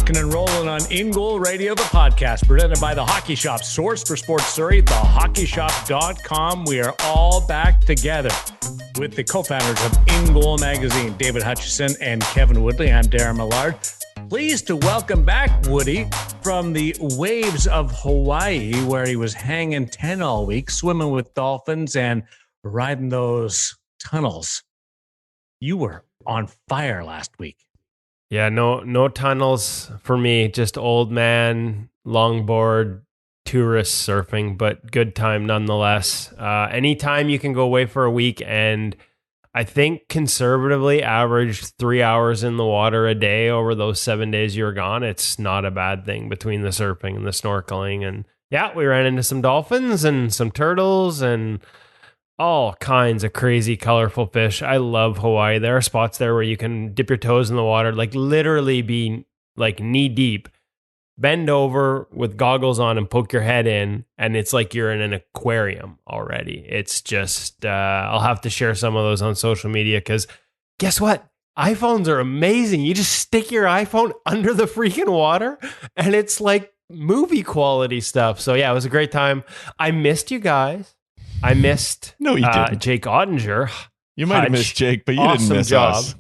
Rocking and rolling on InGoal Radio, the podcast, presented by The Hockey Shop, source for sports Surrey, thehockeyshop.com. We are all back together with the co-founders of InGoal Magazine, David Hutchison and Kevin Woodley. I'm Darren Millard. Pleased to welcome back Woody from the waves of Hawaii, where he was hanging 10 all week, swimming with dolphins and riding those tunnels. You were on fire last week. Yeah, no tunnels for me, just old man, longboard, tourist surfing, but good time nonetheless. Anytime you can go away for a week and I think conservatively average 3 hours in the water a day over those 7 days you were gone, it's not a bad thing between the surfing and the snorkeling. And yeah, we ran into some dolphins and some turtles and all kinds of crazy, colorful fish. I love Hawaii. There are spots there where you can dip your toes in the water, like literally be like knee deep, bend over with goggles on and poke your head in. And it's like you're in an aquarium already. It's just, I'll have to share some of those on social media because guess what? iPhones are amazing. You just stick your iPhone under the freaking water and it's like movie quality stuff. So yeah, it was a great time. I missed you guys. I missed No, you didn't. Jake Ottinger. You might have missed Jake, but you didn't miss us.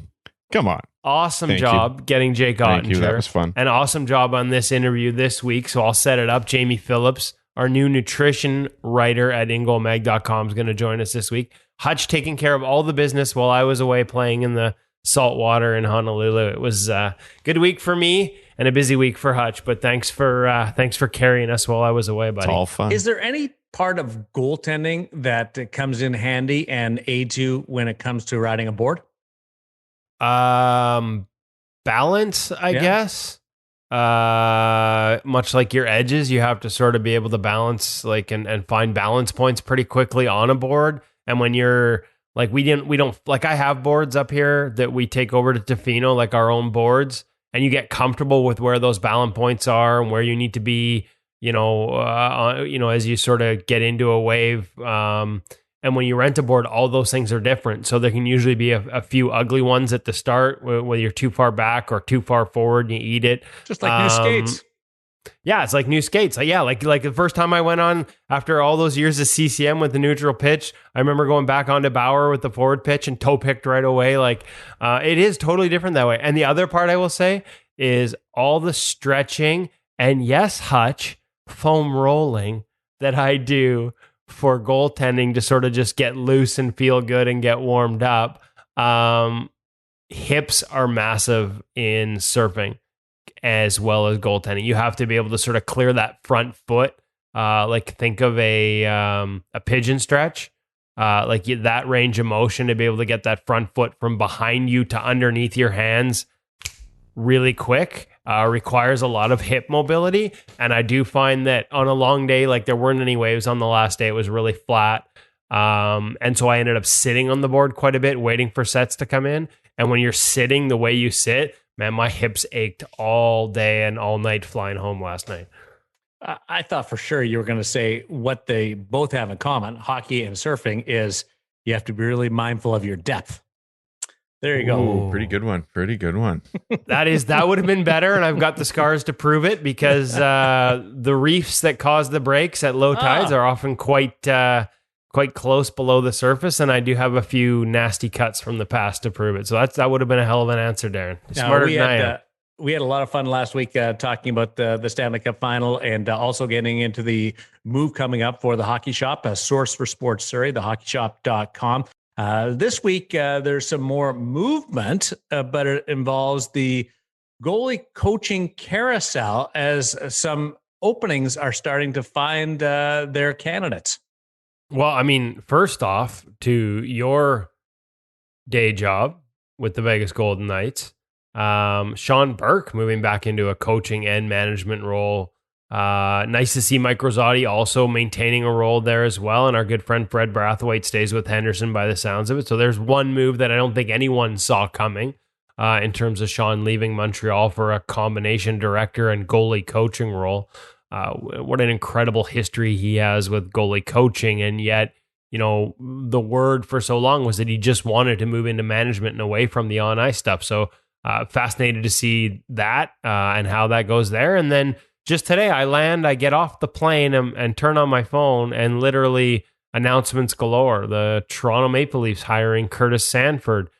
Come on. Awesome job getting Jake Ottinger. Thank you. That was fun. An awesome job on this interview this week. So I'll set it up. Jamie Phillips, our new nutrition writer at InGoalMag.com, is going to join us this week. Hutch taking care of all the business while I was away playing in the salt water in Honolulu. It was a good week for me and a busy week for Hutch, but thanks for carrying us while I was away, buddy. It's all fun. Is there any part of goaltending that comes in handy and aids you when it comes to riding a board? Balance, I guess. Much like your edges, you have to sort of be able to balance and find balance points pretty quickly on a board. And when you're like, we don't like, I have boards up here that we take over to Tofino, like our own boards, and you get comfortable with where those balance points are and where you need to be, as you sort of get into a wave. And when you rent a board, all those things are different. So there can usually be a few ugly ones at the start, whether you're too far back or too far forward and you eat it. Just like new skates. Yeah, it's like new skates. Like the first time I went on after all those years of CCM with the neutral pitch, I remember going back onto Bauer with the forward pitch and toe picked right away. It is totally different that way. And the other part I will say is all the stretching and yes, Hutch, foam rolling that I do for goaltending to sort of just get loose and feel good and get warmed up. Hips are massive in surfing as well as goaltending. You have to be able to sort of clear that front foot. Think of a pigeon stretch, that range of motion to be able to get that front foot from behind you to underneath your hands really quick. Requires a lot of hip mobility. And I do find that on a long day, like there weren't any waves on the last day, it was really flat. And so I ended up sitting on the board quite a bit, waiting for sets to come in. And when you're sitting the way you sit, man, my hips ached all day and all night flying home last night. I thought for sure you were going to say what they both have in common, hockey and surfing, is you have to be really mindful of your depth. There you go. Ooh, pretty good one. That would have been better, and I've got the scars to prove it because the reefs that cause the breaks at low tides are often quite close below the surface, and I do have a few nasty cuts from the past to prove it. So that would have been a hell of an answer, Darren. Smarter than I am. We had a lot of fun last week talking about the Stanley Cup final and also getting into the move coming up for the Hockey Shop, a source for sports Surrey, thehockeyshop.com. This week, there's some more movement, but it involves the goalie coaching carousel as some openings are starting to find their candidates. Well, I mean, first off, to your day job with the Vegas Golden Knights, Sean Burke moving back into a coaching and management role. Nice to see Mike Rosati also maintaining a role there as well. And our good friend Fred Brathwaite stays with Henderson by the sounds of it. So there's one move that I don't think anyone saw coming in terms of Sean leaving Montreal for a combination director and goalie coaching role. What an incredible history he has with goalie coaching. And yet, the word for so long was that he just wanted to move into management and away from the on-ice stuff. So fascinated to see that and how that goes there. And then just today I get off the plane and turn on my phone, and literally announcements galore. The Toronto Maple Leafs hiring Curtis Sanford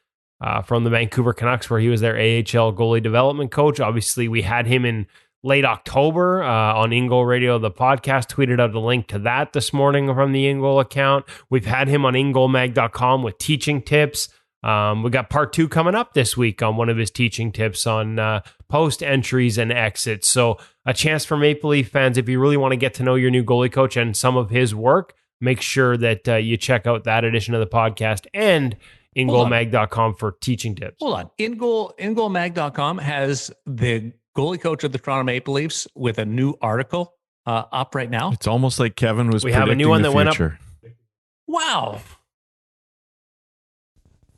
from the Vancouver Canucks, where he was their AHL goalie development coach. Obviously, we had him in late October on InGoal Radio, the podcast. Tweeted out a link to that this morning from the InGoal account. We've had him on InGoalMag.com with teaching tips. We got part 2 coming up this week on one of his teaching tips on post entries and exits. So a chance for Maple Leaf fans, if you really want to get to know your new goalie coach and some of his work, make sure that you check out that edition of the podcast and InGoalMag.com for teaching tips. Hold on. InGoalMag.com has the goalie coach of the Toronto Maple Leafs with a new article up right now. It's almost like Kevin was We have a new one that went up. Wow.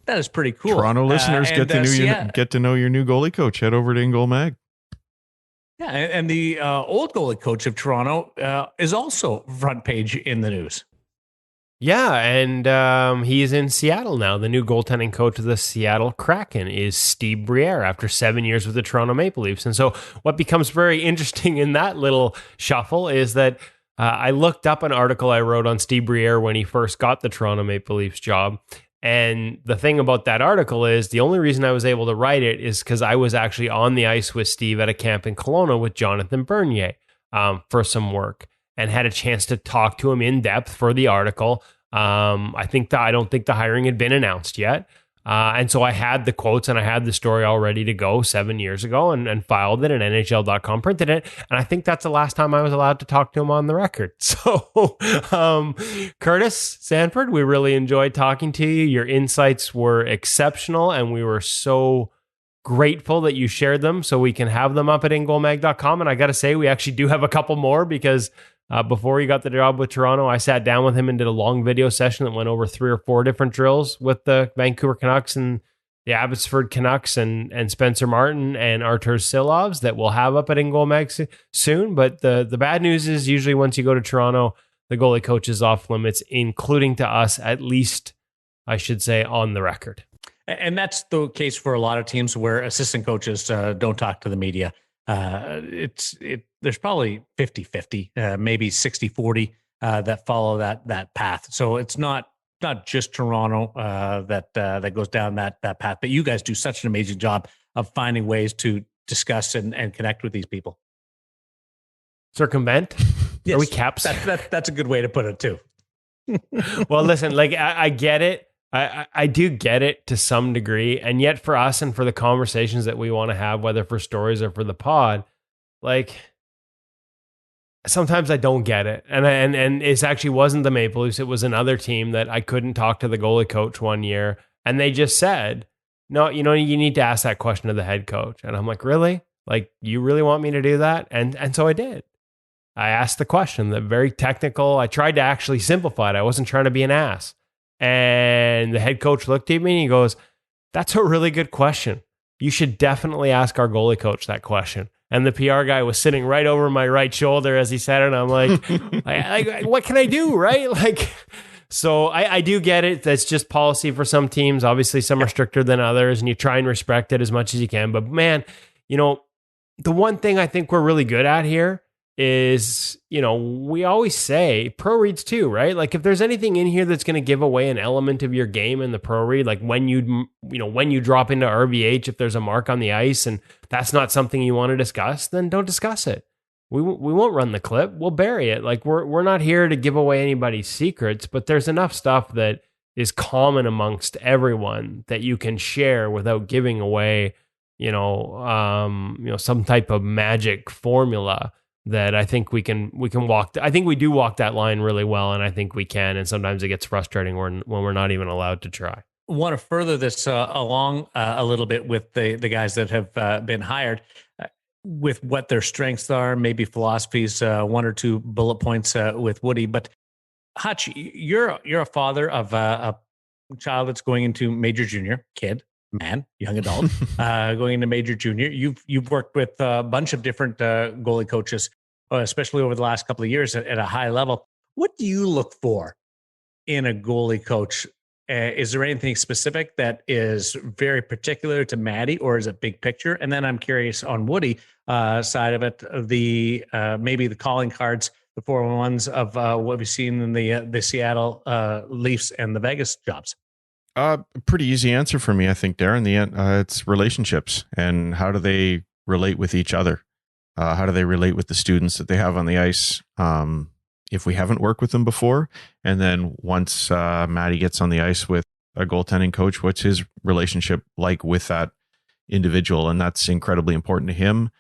That is pretty cool. Toronto listeners get to know your new goalie coach. Head over to InGoal Mag. Yeah, and the old goalie coach of Toronto is also front page in the news. Yeah, and he is in Seattle now. The new goaltending coach of the Seattle Kraken is Steve Briere after 7 years with the Toronto Maple Leafs. And so what becomes very interesting in that little shuffle is that I looked up an article I wrote on Steve Briere when he first got the Toronto Maple Leafs job. And the thing about that article is the only reason I was able to write it is because I was actually on the ice with Steve at a camp in Kelowna with Jonathan Bernier for some work, and had a chance to talk to him in depth for the article. I don't think the hiring had been announced yet. And so I had the quotes and I had the story all ready to go 7 years ago and filed it, and NHL.com printed it. And I think that's the last time I was allowed to talk to him on the record. So, Curtis Sanford, we really enjoyed talking to you. Your insights were exceptional, and we were so grateful that you shared them so we can have them up at InGoalMag.com. And I got to say, we actually do have a couple more because before he got the job with Toronto, I sat down with him and did a long video session that went over 3 or 4 different drills with the Vancouver Canucks and the Abbotsford Canucks and Spencer Martin and Artur Silovs that we'll have up at InGoal Mag soon. But the bad news is usually once you go to Toronto, the goalie coach is off limits, including to us, at least, I should say, on the record. And that's the case for a lot of teams where assistant coaches don't talk to the media. There's probably 50-50, maybe 60-40 that follow that path. So it's not just Toronto that goes down that path, but you guys do such an amazing job of finding ways to discuss and connect with these people. Circumvent? Yes, are we caps? That's a good way to put it too. Well, listen, like I get it. I do get it to some degree. And yet for us and for the conversations that we want to have, whether for stories or for the pod, like sometimes I don't get it. And it actually wasn't the Maple Leafs. It was another team that I couldn't talk to the goalie coach one year. And they just said, no, you need to ask that question to the head coach. And I'm like, really? Like, you really want me to do that? And so I did. I asked the question, that very technical. I tried to actually simplify it. I wasn't trying to be an ass. And the head coach looked at me and he goes, that's a really good question. You should definitely ask our goalie coach that question. And the PR guy was sitting right over my right shoulder as he said it. And I'm like, what can I do? Right? Like, so I do get it. That's just policy for some teams. Obviously, some are stricter than others, and you try and respect it as much as you can. But man, the one thing I think we're really good at here is, we always say pro reads too, right? Like if there's anything in here that's going to give away an element of your game in the pro read, like when you drop into RVH, if there's a mark on the ice and that's not something you want to discuss, then don't discuss it. We won't run the clip. We'll bury it. Like we're not here to give away anybody's secrets, but there's enough stuff that is common amongst everyone that you can share without giving away, some type of magic formula that I think we can walk. I think we do walk that line really well, and I think we can. And sometimes it gets frustrating when we're not even allowed to try. I want to further this along a little bit with the guys that have been hired, with what their strengths are, maybe philosophies, 1 or 2 bullet points with Woody. But Hutch, you're a father of a child that's going into major junior, young adult, going into major junior. You've worked with a bunch of different goalie coaches, especially over the last couple of years at a high level. What do you look for in a goalie coach Is there anything specific that is very particular to Maddie, or is it big picture? And then I'm curious on Woody side of it, the maybe the calling cards, the 411s of what we've seen in the Seattle Leafs and the Vegas jobs. Pretty easy answer for me, I think, Darren. The end, it's relationships and how do they relate with each other? How do they relate with the students that they have on the ice? If we haven't worked with them before, and then once Matty gets on the ice with a goaltending coach, what's his relationship like with that individual? And that's incredibly important to him.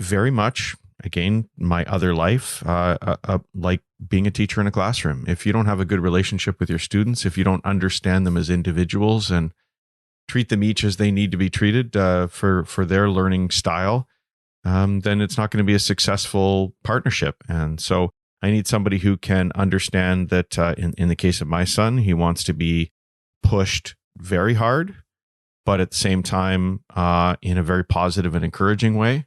Very much, again, my other life, like being a teacher in a classroom. If you don't have a good relationship with your students, if you don't understand them as individuals and treat them each as they need to be treated for their learning style, then it's not going to be a successful partnership. And so I need somebody who can understand that in the case of my son, he wants to be pushed very hard, but at the same time, in a very positive and encouraging way.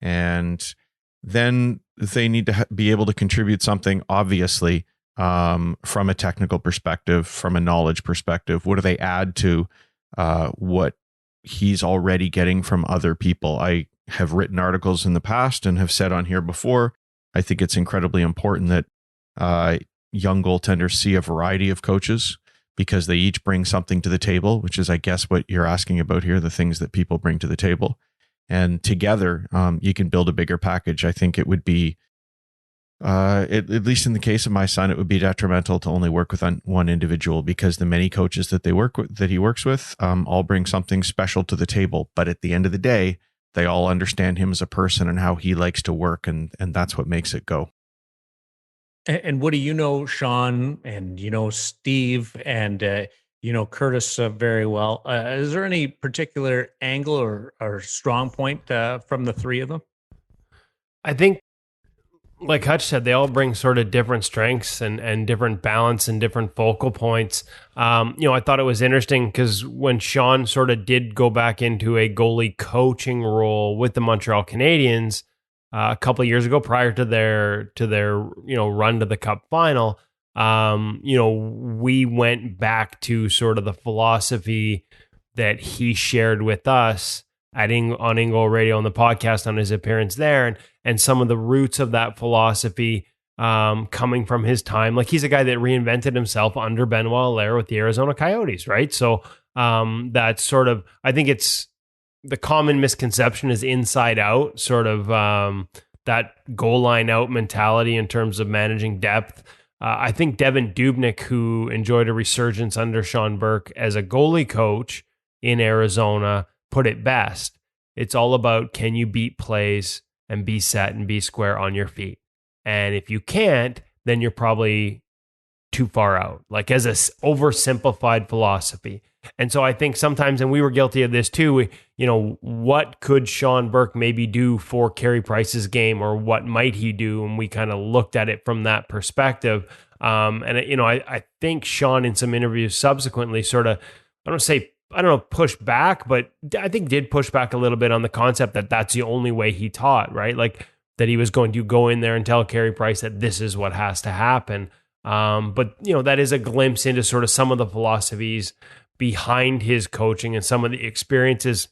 And then they need to be able to contribute something, obviously, from a technical perspective, from a knowledge perspective. What do they add to what he's already getting from other people? I have written articles in the past and have said on here before, I think it's incredibly important that young goaltenders see a variety of coaches because they each bring something to the table, which is, I guess, what you're asking about here, the things that people bring to the table. And together, you can build a bigger package. I think it would be, at least in the case of my son, it would be detrimental to only work with one individual because the many coaches that he works with all bring something special to the table. But at the end of the day, they all understand him as a person and how he likes to work, and that's what makes it go. And what do you know, Sean, and Steve, and Curtis very well? Is there any particular angle or strong point from the three of them? I think, like Hutch said, they all bring sort of different strengths and different balance and different focal points. I thought it was interesting because when Sean sort of did go back into a goalie coaching role with the Montreal Canadiens a couple of years ago, prior to their run to the Cup final, we went back to sort of the philosophy that he shared with us on InGoal Radio on the podcast on his appearance there, and some of the roots of that philosophy coming from his time. Like, he's a guy that reinvented himself under Benoit Allaire with the Arizona Coyotes, right? So that's sort of, I think it's the common misconception is inside out, sort of that goal line out mentality in terms of managing depth. I think Devin Dubnyk, who enjoyed a resurgence under Sean Burke as a goalie coach in Arizona, put it best. It's all about, can you beat plays and be set and be square on your feet? And if you can't, then you're probably too far out, like as a oversimplified philosophy. And so I think sometimes, and we were guilty of this too, what could Sean Burke maybe do for Carey Price's game, or what might he do? And we kind of looked at it from that perspective. I think Sean in some interviews subsequently sort of, push back, but I think did push back a little bit on the concept that that's the only way he taught, right? Like that he was going to go in there and tell Carey Price that this is what has to happen. But that is a glimpse into sort of some of the philosophies behind his coaching and some of the experiences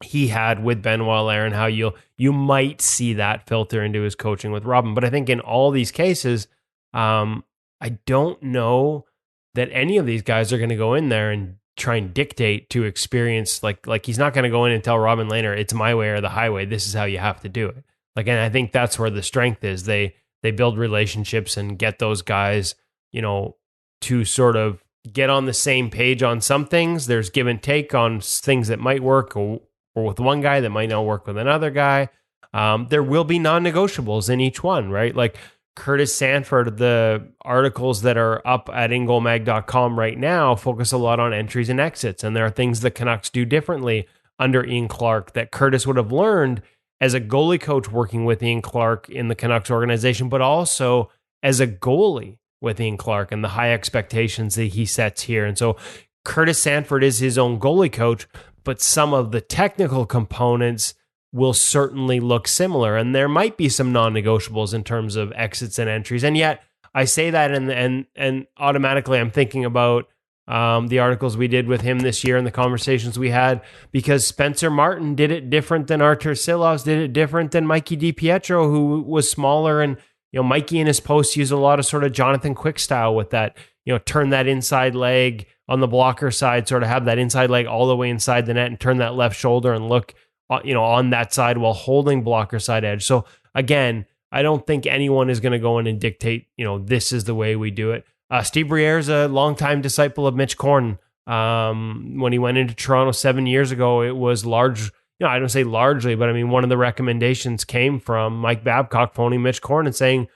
he had with Benoit Allaire, and how you might see that filter into his coaching with Robin. But I think in all these cases, I don't know that any of these guys are going to go in there and try and dictate to experience. Like he's not going to go in and tell Robin Lehner, it's my way or the highway. This is how you have to do it. And I think that's where the strength is. They build relationships and get those guys, to sort of get on the same page on some things. There's give and take on things that might work or with one guy that might not work with another guy. There will be non-negotiables in each one, right? Like Curtis Sanford, the articles that are up at ingoalmag.com right now focus a lot on entries and exits. And there are things the Canucks do differently under Ian Clark that Curtis would have learned as a goalie coach working with Ian Clark in the Canucks organization, but also as a goalie with Ian Clark and the high expectations that he sets here. And so Curtis Sanford is his own goalie coach, but some of the technical components will certainly look similar. And there might be some non-negotiables in terms of exits and entries. And yet I say that and automatically I'm thinking about the articles we did with him this year and the conversations we had, because Spencer Martin did it different than Artur Silovs, did it different than Mikey DiPietro, who was smaller. And, Mikey in his post used a lot of sort of Jonathan Quick style with that, turn that inside leg on the blocker side, sort of have that inside leg all the way inside the net and turn that left shoulder and look, on that side while holding blocker side edge. So again, I don't think anyone is going to go in and dictate, this is the way we do it. Steve Briere is a longtime disciple of Mitch Korn. When he went into Toronto 7 years ago, it was large. I don't say largely, but I mean, one of the recommendations came from Mike Babcock phoning Mitch Korn and saying,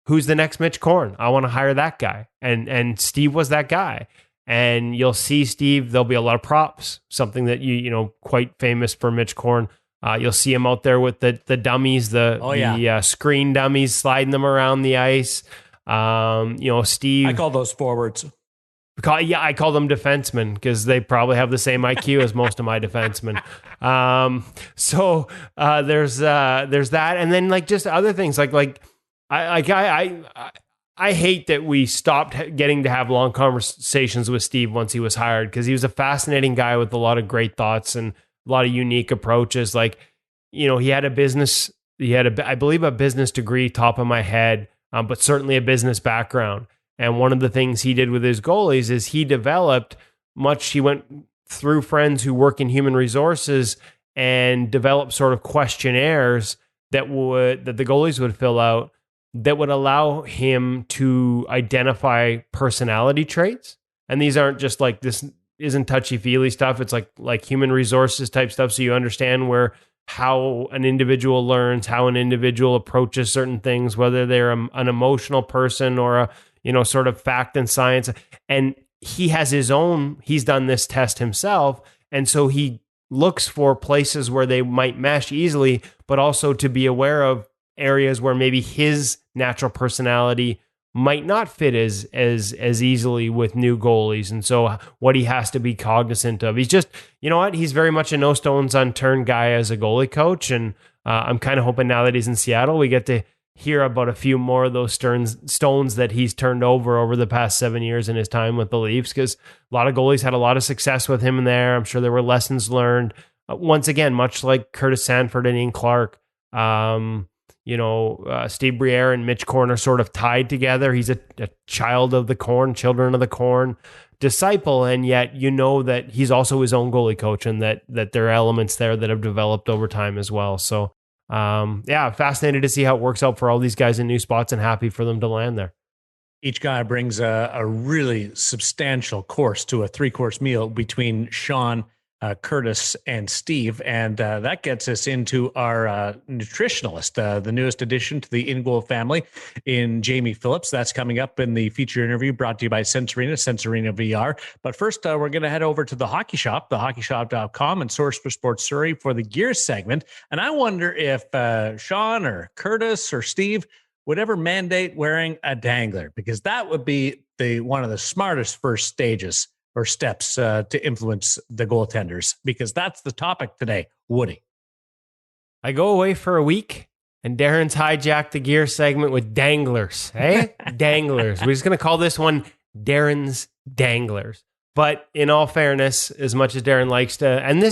who's the next Mitch Korn? I want to hire that guy. And Steve was that guy. And you'll see Steve, there'll be a lot of props, something that quite famous for Mitch Korn. You'll see him out there with the dummies, the screen dummies, sliding them around the ice. Steve. I call those forwards. I call them defensemen because they probably have the same IQ as most of my defensemen. So there's that, and then like just other things like I hate that we stopped getting to have long conversations with Steve once he was hired, because he was a fascinating guy with a lot of great thoughts and a lot of unique approaches. Like, he had I believe a business degree, top of my head, but certainly a business background. And one of the things he did with his goalies is he went through friends who work in human resources and developed sort of questionnaires that the goalies would fill out that would allow him to identify personality traits. And these aren't just like, this isn't touchy-feely stuff. It's like human resources type stuff. So you understand how an individual learns, how an individual approaches certain things, whether they're an emotional person or a, sort of fact and science. And he's done this test himself. And so he looks for places where they might mesh easily, but also to be aware of areas where maybe his natural personality might not fit as easily with new goalies. And so what he has to be cognizant of. He's just, he's very much a no stones unturned guy as a goalie coach. And I'm kind of hoping now that he's in Seattle, we get to hear about a few more of those stones that he's turned over the past 7 years in his time with the Leafs, because a lot of goalies had a lot of success with him in there. I'm sure there were lessons learned. Once again, much like Curtis Sanford and Ian Clark, Steve Briere and Mitch Korn are sort of tied together. He's a child of the Korn, children of the Korn disciple, and yet that he's also his own goalie coach, and that there are elements there that have developed over time as well. So fascinated to see how it works out for all these guys in new spots, and happy for them to land there. Each guy brings a really substantial course to a 3-course meal between Sean, Curtis, and Steve. And that gets us into our nutritionalist, the newest addition to the InGoal family in Jamie Phillips. That's coming up in the feature interview brought to you by Sensorina VR. But first, we're going to head over to the Hockey Shop, thehockeyshop.com, and Source for Sports Surrey for the gear segment. And I wonder if Sean or Curtis or Steve would ever mandate wearing a dangler, because that would be one of the smartest first stages or steps to influence the goaltenders, because that's the topic today. Woody. I go away for a week, and Darren's hijacked the gear segment with danglers. Hey, danglers. We're just going to call this one Darren's Danglers. But in all fairness, as much as Darren likes to, and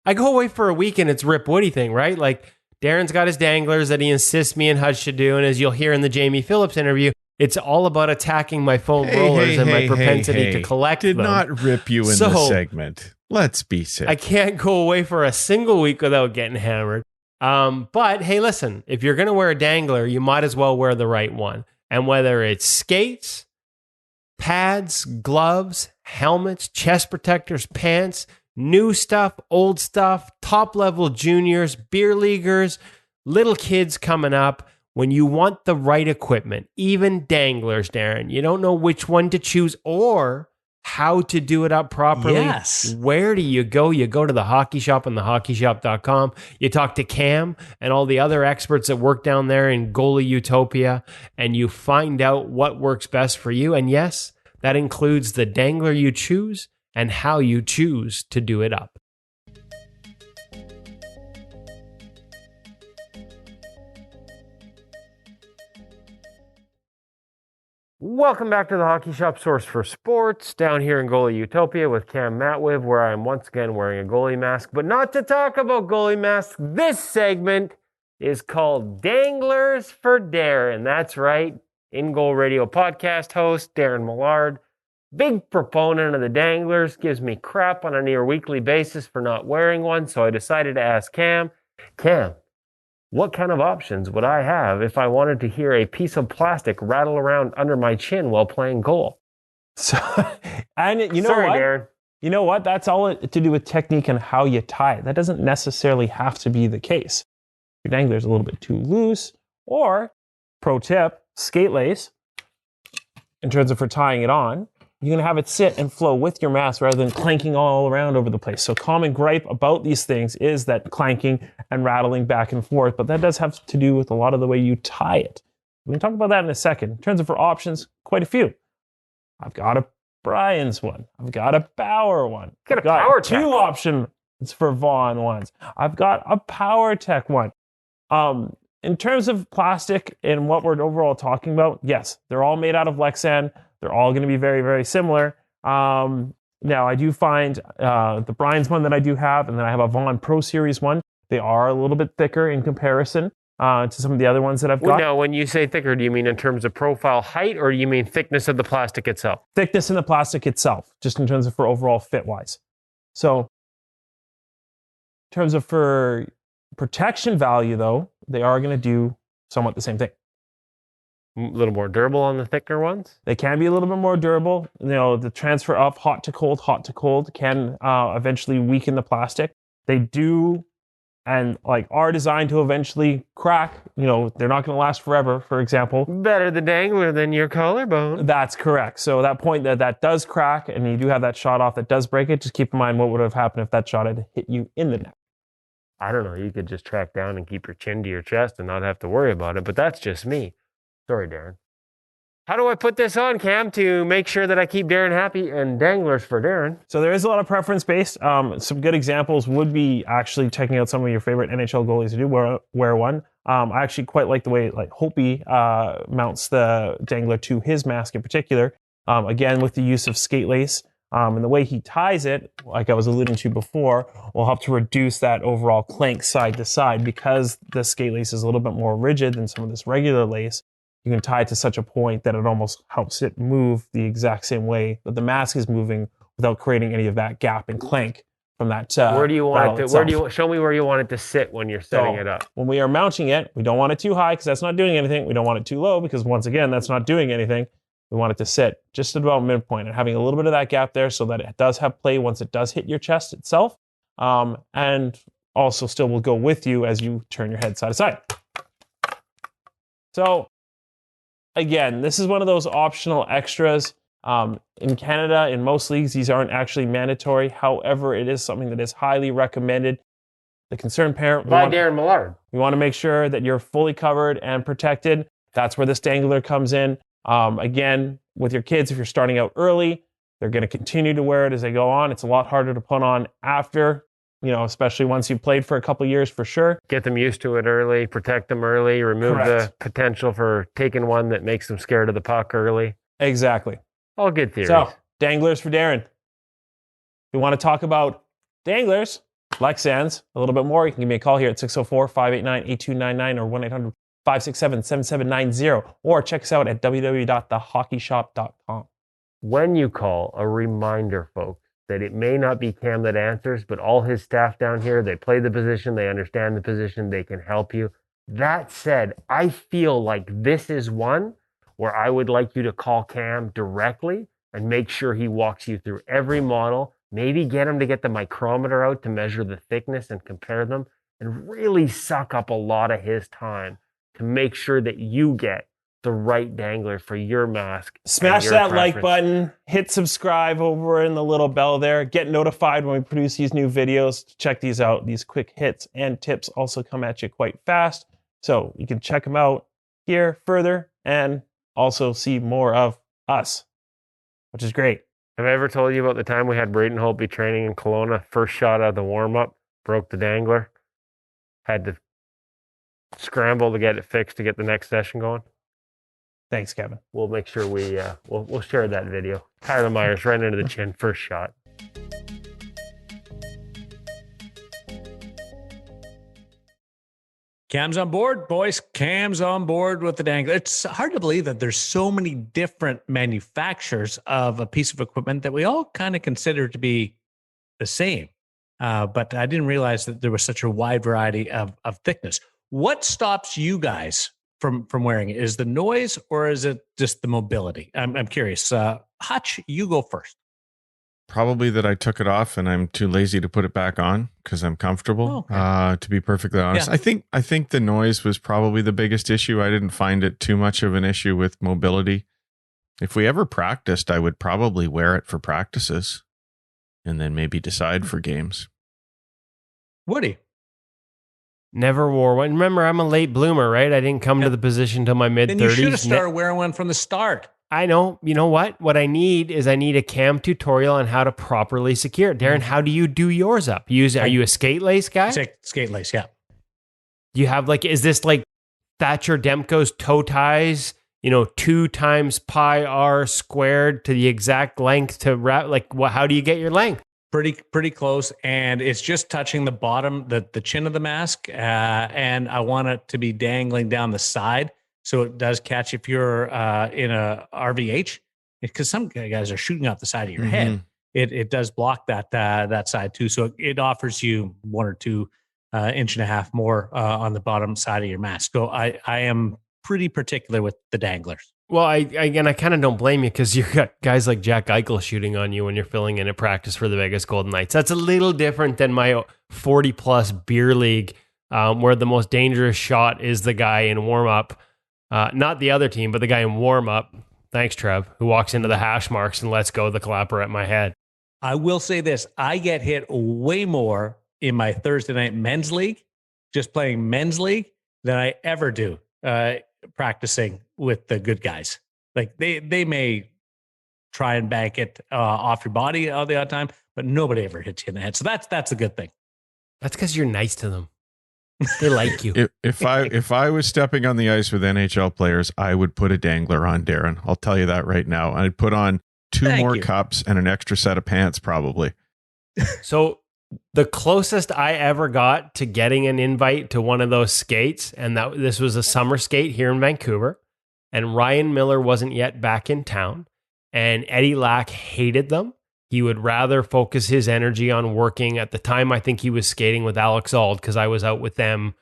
I go away for a week and it's Rip Woody thing, right? Like, Darren's got his danglers that he insists me and Hutch should do. And as you'll hear in the Jamie Phillips interview, it's all about attacking my foam rollers and my propensity to collect them. Did not rip you in the segment. Let's be sick. I can't go away for a single week without getting hammered. But hey, listen, if you're going to wear a dangler, you might as well wear the right one. And whether it's skates, pads, gloves, helmets, chest protectors, pants, new stuff, old stuff, top level juniors, beer leaguers, little kids coming up, when you want the right equipment, even danglers, Darren, you don't know which one to choose or how to do it up properly. Yes. Where do you go? You go to the Hockey Shop and thehockeyshop.com. You talk to Cam and all the other experts that work down there in goalie utopia, and you find out what works best for you. And yes, that includes the dangler you choose and how you choose to do it up. Welcome back to the Hockey Shop Source for Sports, down here in Goalie Utopia with Cam Matwiv, where I'm once again wearing a goalie mask, but not to talk about goalie masks. This segment is called Danglers for Darren. That's right, InGoal Radio Podcast host Darren Millard, big proponent of the Danglers, gives me crap on a near weekly basis for not wearing one, so I decided to ask Cam, what kind of options would I have if I wanted to hear a piece of plastic rattle around under my chin while playing goal? So, and you know Sorry, what? Darren. You know what? That's all to do with technique and how you tie it. That doesn't necessarily have to be the case. Your dangler's a little bit too loose, or pro tip, skate lace, in terms of for tying it on, you're going to have it sit and flow with your mask rather than clanking all around over the place. So common gripe about these things is that clanking and rattling back and forth, but that does have to do with a lot of the way you tie it. We can talk about that in a second. In terms of for options, quite a few. I've got a Brian's one. I've got a Bauer one. Got a Power two Tech. options for Vaughn ones. I've got a Power Tech one. In terms of plastic and what we're overall talking about, yes, they're all made out of Lexan. They're all going to be very, very similar. Now, I do find the Brian's one that I do have, and then I have a Vaughn Pro Series one. They are a little bit thicker in comparison to some of the other ones that I've got. Now, when you say thicker, do you mean in terms of profile height, or do you mean thickness of the plastic itself? Thickness in the plastic itself, just in terms of for overall fit-wise. So, in terms of for protection value, though, they are going to do somewhat the same thing. A little more durable on the thicker ones? They can be a little bit more durable. You know, the transfer of hot to cold can eventually weaken the plastic. They do, and like are designed to eventually crack. You know, they're not going to last forever, for example. Better the Dangler than your collarbone. That's correct. So that point that does crack, and you do have that shot off that does break it, just keep in mind what would have happened if that shot had hit you in the neck. I don't know. You could just track down and keep your chin to your chest and not have to worry about it, but that's just me. Sorry, Darren. How do I put this on, Cam, to make sure that I keep Darren happy and Danglers for Darren? So there is a lot of preference based. Some good examples would be actually checking out some of your favorite NHL goalies who do wear one. I actually quite like the way Hopi mounts the Dangler to his mask in particular. Again, with the use of skate lace. And the way he ties it, like I was alluding to before, will help to reduce that overall clank side to side because the skate lace is a little bit more rigid than some of this regular lace. You can tie it to such a point that it almost helps it move the exact same way that the mask is moving without creating any of that gap and clank from that. Where do you want it to? Show me where you want it to sit when you're setting it up. When we are mounting it, we don't want it too high because that's not doing anything. We don't want it too low because once again, that's not doing anything. We want it to sit just at about midpoint and having a little bit of that gap there so that it does have play once it does hit your chest itself, and also still will go with you as you turn your head side to side. So. Again, this is one of those optional extras. In Canada, in most leagues, these aren't actually mandatory. However, it is something that is highly recommended. The concerned parent... Darren Millard. We want to make sure that you're fully covered and protected. That's where this Dangler comes in. Again, with your kids, if you're starting out early, they're going to continue to wear it as they go on. It's a lot harder to put on after, especially once you've played for a couple years for sure. Get them used to it early, protect them early, remove the potential for taking one that makes them scared of the puck early. Exactly. All good theories. So, Danglers for Darren. If you want to talk about Danglers, Lexans, a little bit more, you can give me a call here at 604-589-8299 or 1-800-567-7790, or check us out at www.thehockeyshop.com. When you call, a reminder, folks, that it may not be Cam that answers, but all his staff down here, they play the position, they understand the position, they can help you. That said, I feel like this is one where I would like you to call Cam directly and make sure he walks you through every model, maybe get him to get the micrometer out to measure the thickness and compare them, and really suck up a lot of his time to make sure that you get the right Dangler for your mask. Smash that like button, hit subscribe over in the little bell there, get notified when we produce these new videos. Check these out. These quick hits and tips also come at you quite fast. So you can check them out here further and also see more of us, which is great. Have I ever told you about the time we had Braden Holt be training in Kelowna? First shot out of the warm-up, broke the Dangler. Had to scramble to get it fixed to get the next session going. Thanks, Kevin. We'll make sure we'll share that video. Tyler Myers right into the chin, first shot. Cam's on board, boys. Cam's on board with the Dangler. It's hard to believe that there's so many different manufacturers of a piece of equipment that we all kind of consider to be the same. But I didn't realize that there was such a wide variety of thickness. What stops you guys from wearing it? Is the noise or is it just the mobility? I'm curious. Hutch, you go first. Probably that I took it off and I'm too lazy to put it back on because I'm comfortable. Oh, okay. To be perfectly honest, Yeah. I think the noise was probably the biggest issue. I didn't find it too much of an issue with mobility. If we ever practiced, I would probably wear it for practices and then maybe decide for games. Woody. Never wore one. Remember, I'm a late bloomer, right? I didn't come to the position till my mid-30s. Then you should have started wearing one from the start. I know. You know what? What I need is a cam tutorial on how to properly secure it. Darren, how do you do yours up? Are you a skate lace guy? Skate lace, yeah. You have is this like Thatcher Demko's toe ties, 2 times pi r squared to the exact length to wrap? How do you get your length? Pretty close, and it's just touching the bottom, the chin of the mask, and I want it to be dangling down the side, so it does catch if you're in a RVH, because some guys are shooting out the side of your head. It does block that side too, so it offers you 1 or 2 inch and a half more on the bottom side of your mask. So I am pretty particular with the danglers. Well, I kind of don't blame you because you've got guys like Jack Eichel shooting on you when you're filling in at practice for the Vegas Golden Knights. That's a little different than my 40-plus beer league, where the most dangerous shot is the guy in warm-up. Not the other team, but the guy in warm-up. Thanks, Trev, who walks into the hash marks and lets go of the clapper at my head. I will say this. I get hit way more in my Thursday night men's league, just playing men's league, than I ever do practicing with the good guys. Like they may try and bank it off your body all the odd time, but nobody ever hits you in the head. So that's a good thing. That's because you're nice to them. They like you. If I was stepping on the ice with NHL players, I would put a dangler on, Darren. I'll tell you that right now. I'd put on 2 more cups and an extra set of pants, probably. So the closest I ever got to getting an invite to one of those skates, and this was a summer skate here in Vancouver, and Ryan Miller wasn't yet back in town, and Eddie Lack hated them. He would rather focus his energy on working. At the time, I think he was skating with Alex Auld because I was out with them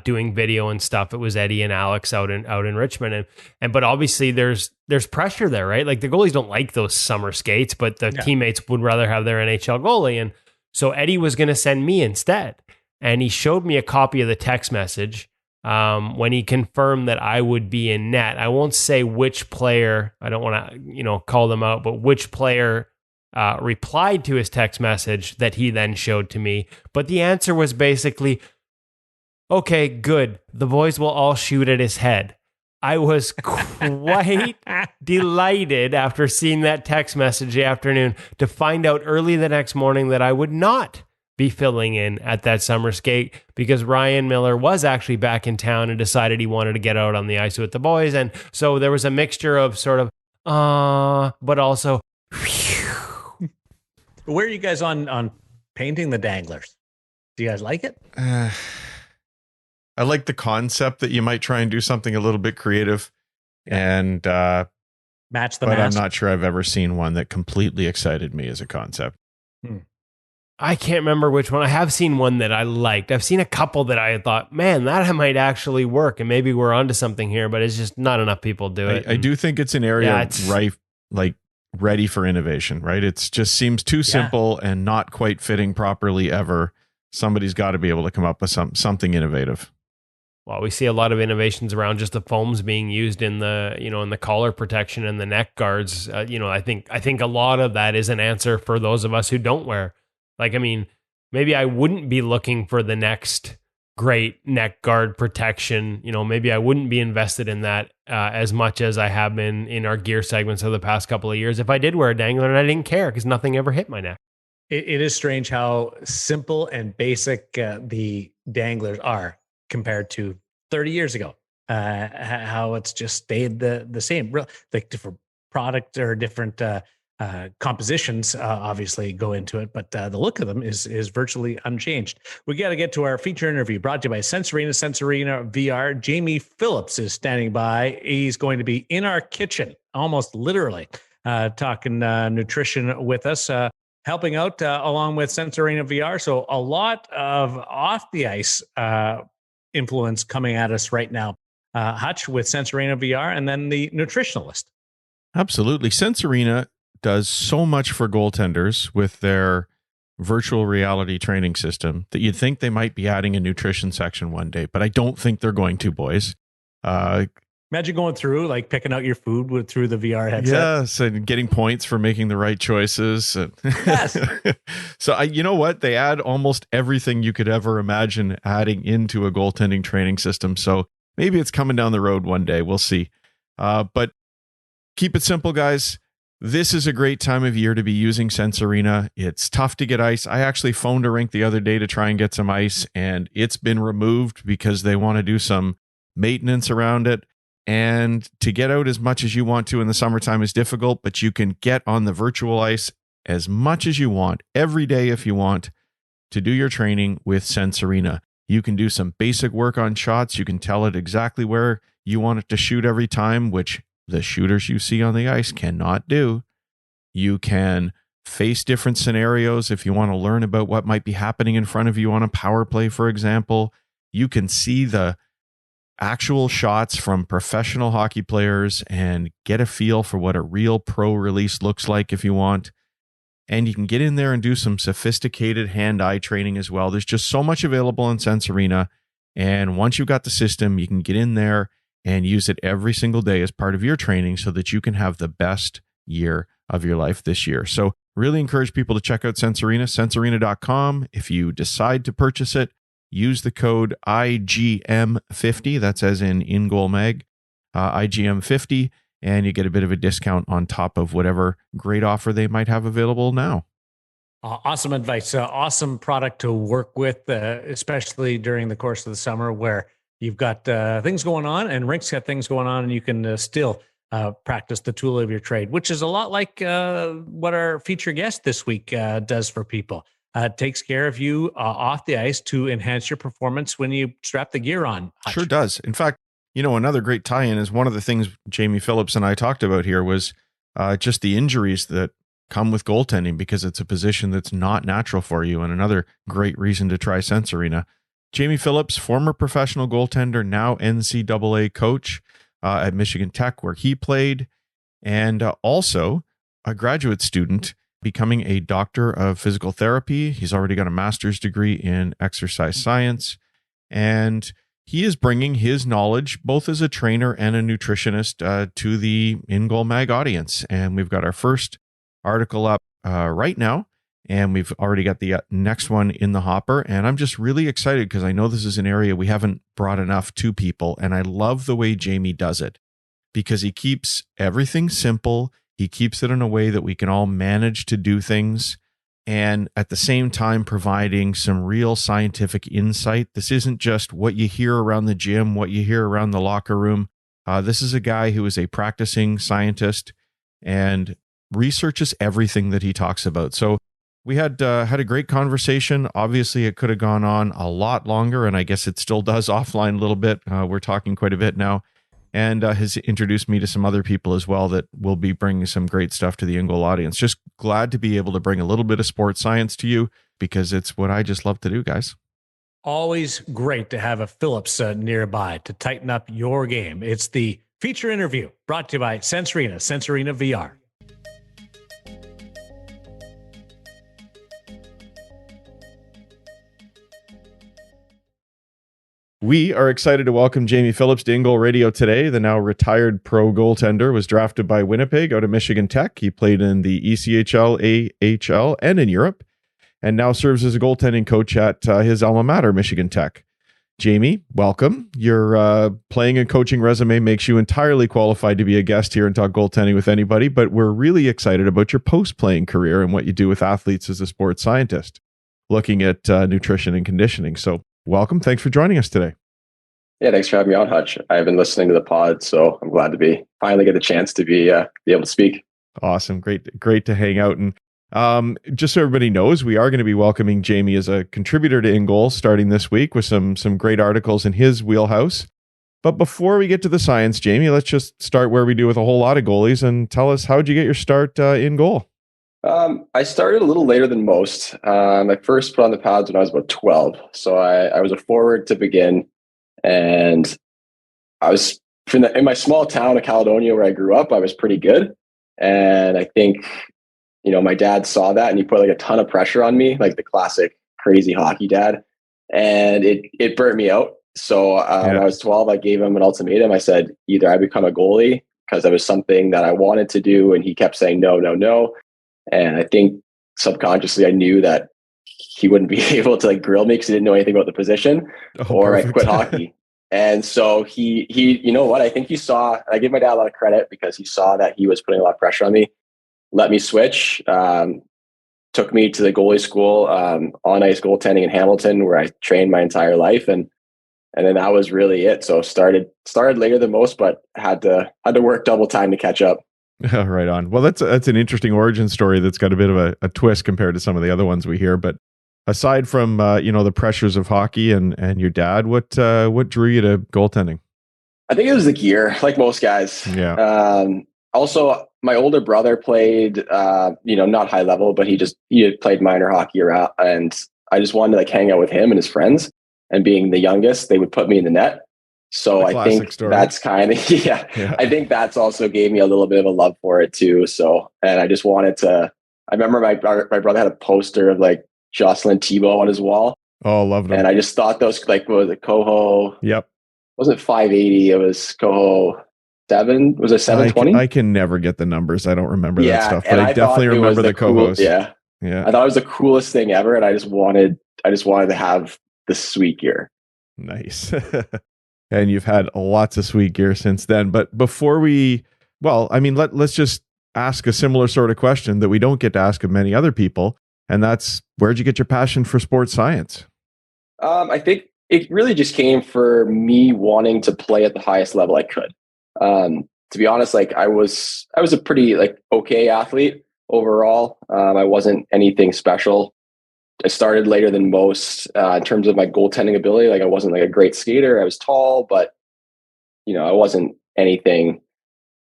doing video and stuff. It was Eddie and Alex out in Richmond, but obviously there's pressure there, right? Like the goalies don't like those summer skates, but the teammates would rather have their NHL goalie. And so Eddie was going to send me instead. And he showed me a copy of the text message when he confirmed that I would be in net. I won't say which player, I don't want to, call them out, but which player replied to his text message that he then showed to me. But the answer was basically, okay, good. The boys will all shoot at his head. I was quite delighted after seeing that text message the afternoon to find out early the next morning that I would not be filling in at that summer skate because Ryan Miller was actually back in town and decided he wanted to get out on the ice with the boys. And so there was a mixture of sort of, but also, whew. Where are you guys on painting the danglers? Do you guys like it? I like the concept that you might try and do something a little bit creative and match the but mask. I'm not sure I've ever seen one that completely excited me as a concept. I can't remember which one. I have seen one that I liked. I've seen a couple that I thought, man, that might actually work. And maybe we're onto something here, but it's just not enough people do it. I do think it's an area ready for innovation, right? It just seems too simple and not quite fitting properly ever. Somebody's got to be able to come up with something innovative. Well, we see a lot of innovations around just the foams being used in the, in the collar protection and the neck guards. I think a lot of that is an answer for those of us who don't wear. Maybe I wouldn't be looking for the next great neck guard protection. Maybe I wouldn't be invested in that as much as I have been in our gear segments of the past couple of years. If I did wear a dangler and I didn't care because nothing ever hit my neck. It is strange how simple and basic the danglers are compared to 30 years ago. how it's just stayed the same. Like different product or different compositions obviously go into it, but the look of them is virtually unchanged. We got to get to our feature interview brought to you by Sensorina VR. Jamie Phillips is standing by. He's going to be in our kitchen, almost literally, talking nutrition with us, helping out along with Sensorina VR. So a lot of off the ice influence coming at us right now. Hutch with Sensorina VR, and then the nutritionalist. Absolutely. Sensorina does so much for goaltenders with their virtual reality training system that you'd think they might be adding a nutrition section one day, but I don't think they're going to, boys. Imagine going through, like picking out your food through the VR headset. Yes, and getting points for making the right choices. Yes. So you know what? They add almost everything you could ever imagine adding into a goaltending training system. So maybe it's coming down the road one day. We'll see. But keep it simple, guys. This is a great time of year to be using Sensorina. It's tough to get ice. I actually phoned a rink the other day to try and get some ice, and it's been removed because they want to do some maintenance around it. And to get out as much as you want to in the summertime is difficult, but you can get on the virtual ice as much as you want every day if you want to do your training with Sensorina. You can do some basic work on shots. You can tell it exactly where you want it to shoot every time, which the shooters you see on the ice cannot do. You can face different scenarios if you want to learn about what might be happening in front of you on a power play, for example. You can see the actual shots from professional hockey players and get a feel for what a real pro release looks like if you want. And you can get in there and do some sophisticated hand-eye training as well. There's just so much available in Sensorina. And once you've got the system, you can get in there and use it every single day as part of your training so that you can have the best year of your life this year. So really encourage people to check out Sensorina, sensorina.com. If you decide to purchase it, use the code IGM50, that's as in InGoal Mag, IGM50, and you get a bit of a discount on top of whatever great offer they might have available now. Awesome advice. Awesome product to work with, especially during the course of the summer where you've got things going on and rinks got things going on, and you can still practice the tool of your trade, which is a lot like what our feature guest this week does for people. Takes care of you off the ice to enhance your performance when you strap the gear on. Hutch. Sure does. In fact, another great tie-in is one of the things Jamie Phillips and I talked about here was just the injuries that come with goaltending because it's a position that's not natural for you, and another great reason to try Sensorina. Jamie Phillips, former professional goaltender, now NCAA coach at Michigan Tech, where he played, and also a graduate student becoming a doctor of physical therapy. He's already got a master's degree in exercise science, and he is bringing his knowledge, both as a trainer and a nutritionist, to the InGoal Mag audience. And we've got our first article up right now, and we've already got the next one in the hopper. And I'm just really excited because I know this is an area we haven't brought enough to people. And I love the way Jamie does it because he keeps everything simple. He keeps it in a way that we can all manage to do things, and at the same time providing some real scientific insight. This isn't just what you hear around the gym, what you hear around the locker room. This is a guy who is a practicing scientist and researches everything that he talks about. So we had a great conversation. Obviously, it could have gone on a lot longer, and I guess it still does offline a little bit. We're talking quite a bit now. And has introduced me to some other people as well that will be bringing some great stuff to the InGoal audience. Just glad to be able to bring a little bit of sports science to you because it's what I just love to do, guys. Always great to have a Phillips nearby to tighten up your game. It's the feature interview brought to you by Sensorina, Sensorina VR. We are excited to welcome Jamie Phillips to InGoal Radio today. The now retired pro goaltender was drafted by Winnipeg out of Michigan Tech. He played in the ECHL, AHL, and in Europe, and now serves as a goaltending coach at his alma mater, Michigan Tech. Jamie, welcome. Your playing and coaching resume makes you entirely qualified to be a guest here and talk goaltending with anybody, but we're really excited about your post-playing career and what you do with athletes as a sports scientist, looking at nutrition and conditioning. So welcome. Thanks for joining us today. Yeah, thanks for having me on, Hutch. I've been listening to the pod, so I'm glad to finally get the chance to be able to speak. Awesome. Great to hang out. And just so everybody knows, we are going to be welcoming Jamie as a contributor to InGoal starting this week with some great articles in his wheelhouse. But before we get to the science, Jamie, let's just start where we do with a whole lot of goalies and tell us, how'd you get your start in goal? I started a little later than most. I first put on the pads when I was about 12. So I was a forward to begin. And I was in my small town of Caledonia where I grew up, I was pretty good. And I think, my dad saw that and he put like a ton of pressure on me, like the classic crazy hockey dad. And it burnt me out. So when I was 12, I gave him an ultimatum. I said, either I become a goalie because that was something that I wanted to do. And he kept saying, no, no, no. And I think subconsciously I knew that he wouldn't be able to like grill me because he didn't know anything about the position, or I quit hockey. And so he, you know what? I think he saw, I give my dad a lot of credit because he saw that he was putting a lot of pressure on me, let me switch, took me to the goalie school, on ice goaltending in Hamilton, where I trained my entire life. And then that was really it. So started later than most, but had to work double time to catch up. Right on. Well, that's an interesting origin story that's got a bit of a twist compared to some of the other ones we hear. But aside from the pressures of hockey and your dad, what drew you to goaltending? I think it was the gear, like most guys. Yeah. Also, my older brother played, not high level, but he had played minor hockey around, and I just wanted to like hang out with him and his friends. And being the youngest, they would put me in the net. So I think that's kind of, I think that's also gave me a little bit of a love for it too. So, and I just wanted to, I remember my brother had a poster of like Jocelyn Thibault on his wall. Oh, loved him. And I just thought those, like, what was it, Coho? Yep. Wasn't 580. It was Coho 7. Was it 720? I can never get the numbers. I don't remember that stuff, but I definitely remember the Cohos. Yeah. I thought it was the coolest thing ever. And I just wanted to have the sweet gear. Nice. And you've had lots of sweet gear since then. But before let's just ask a similar sort of question that we don't get to ask of many other people. And that's, where'd you get your passion for sports science? I think it really just came for me wanting to play at the highest level I could. To be honest, like I was a pretty like okay athlete overall. I wasn't anything special. I started later than most in terms of my goaltending ability. Like I wasn't like a great skater. I was tall, but I wasn't anything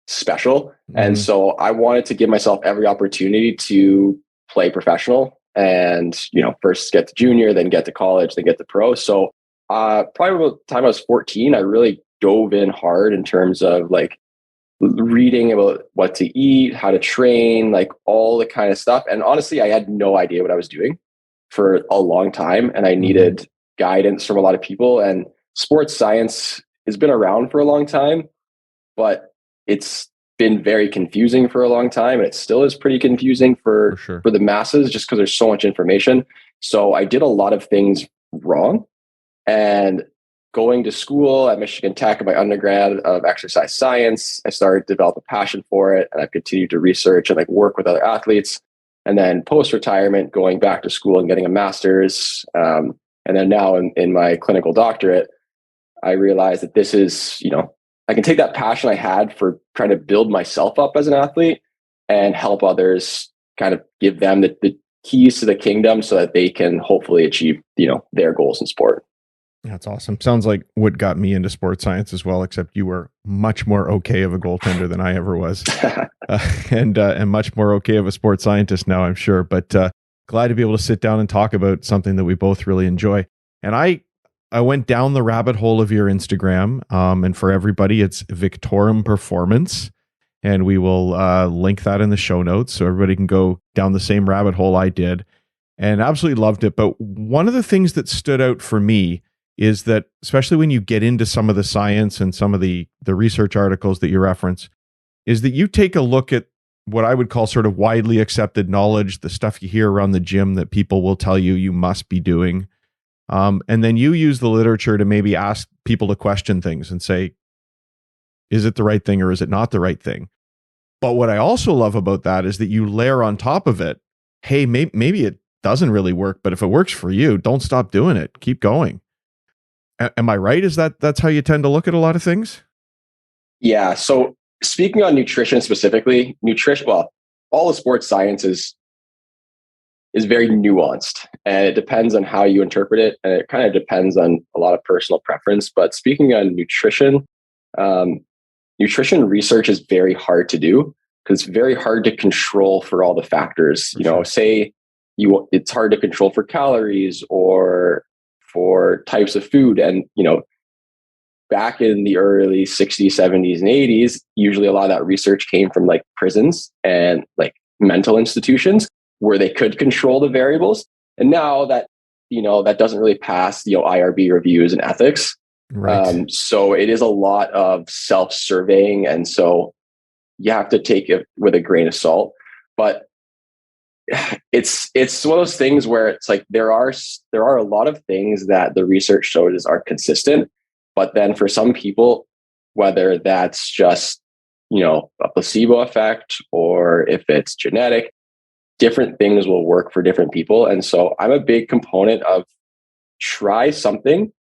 special. Mm-hmm. And so I wanted to give myself every opportunity to play professional and, first get to junior, then get to college, then get to pro. So probably about the time I was 14, I really dove in hard in terms of like reading about what to eat, how to train, like all the kind of stuff. And honestly, I had no idea what I was doing for a long time, and I needed guidance from a lot of people. And sports science has been around for a long time, but it's been very confusing for a long time, and it still is pretty confusing for the masses just because there's so much information. So I did a lot of things wrong, and going to school at Michigan Tech in my undergrad of exercise science, I started to develop a passion for it, and I've continued to research and like work with other athletes. And then post-retirement, going back to school and getting a master's. And then now in my clinical doctorate, I realized that this is, I can take that passion I had for trying to build myself up as an athlete and help others, kind of give them the keys to the kingdom so that they can hopefully achieve, their goals in sport. That's awesome. Sounds like what got me into sports science as well, except you were much more okay of a goaltender than I ever was. And much more okay of a sports scientist now, I'm sure. But glad to be able to sit down and talk about something that we both really enjoy. And I went down the rabbit hole of your Instagram. And for everybody, it's Victorum Performance. And we will link that in the show notes so everybody can go down the same rabbit hole I did. And absolutely loved it. But one of the things that stood out for me is that, especially when you get into some of the science and some of the research articles that you reference, is that you take a look at what I would call sort of widely accepted knowledge, the stuff you hear around the gym that people will tell you must be doing. And then you use the literature to maybe ask people to question things and say, is it the right thing or is it not the right thing? But what I also love about that is that you layer on top of it, hey, maybe it doesn't really work, but if it works for you, don't stop doing it. Keep going. Am I right? That's how you tend to look at a lot of things? Yeah. So speaking on nutrition specifically, all the sports science is very nuanced, and it depends on how you interpret it, and it kind of depends on a lot of personal preference. But speaking on nutrition, nutrition research is very hard to do because it's very hard to control for all the factors. It's hard to control for calories or for types of food. And, back in the early 60s, 70s, and 80s, usually a lot of that research came from like prisons and like mental institutions where they could control the variables. And now that, that doesn't really pass, IRB reviews and ethics. Right. So it is a lot of self-surveying. And so you have to take it with a grain of salt. But it's one of those things where it's like there are a lot of things that the research shows are consistent. But then for some people, whether that's just, a placebo effect or if it's genetic, different things will work for different people. And so I'm a big component of try something,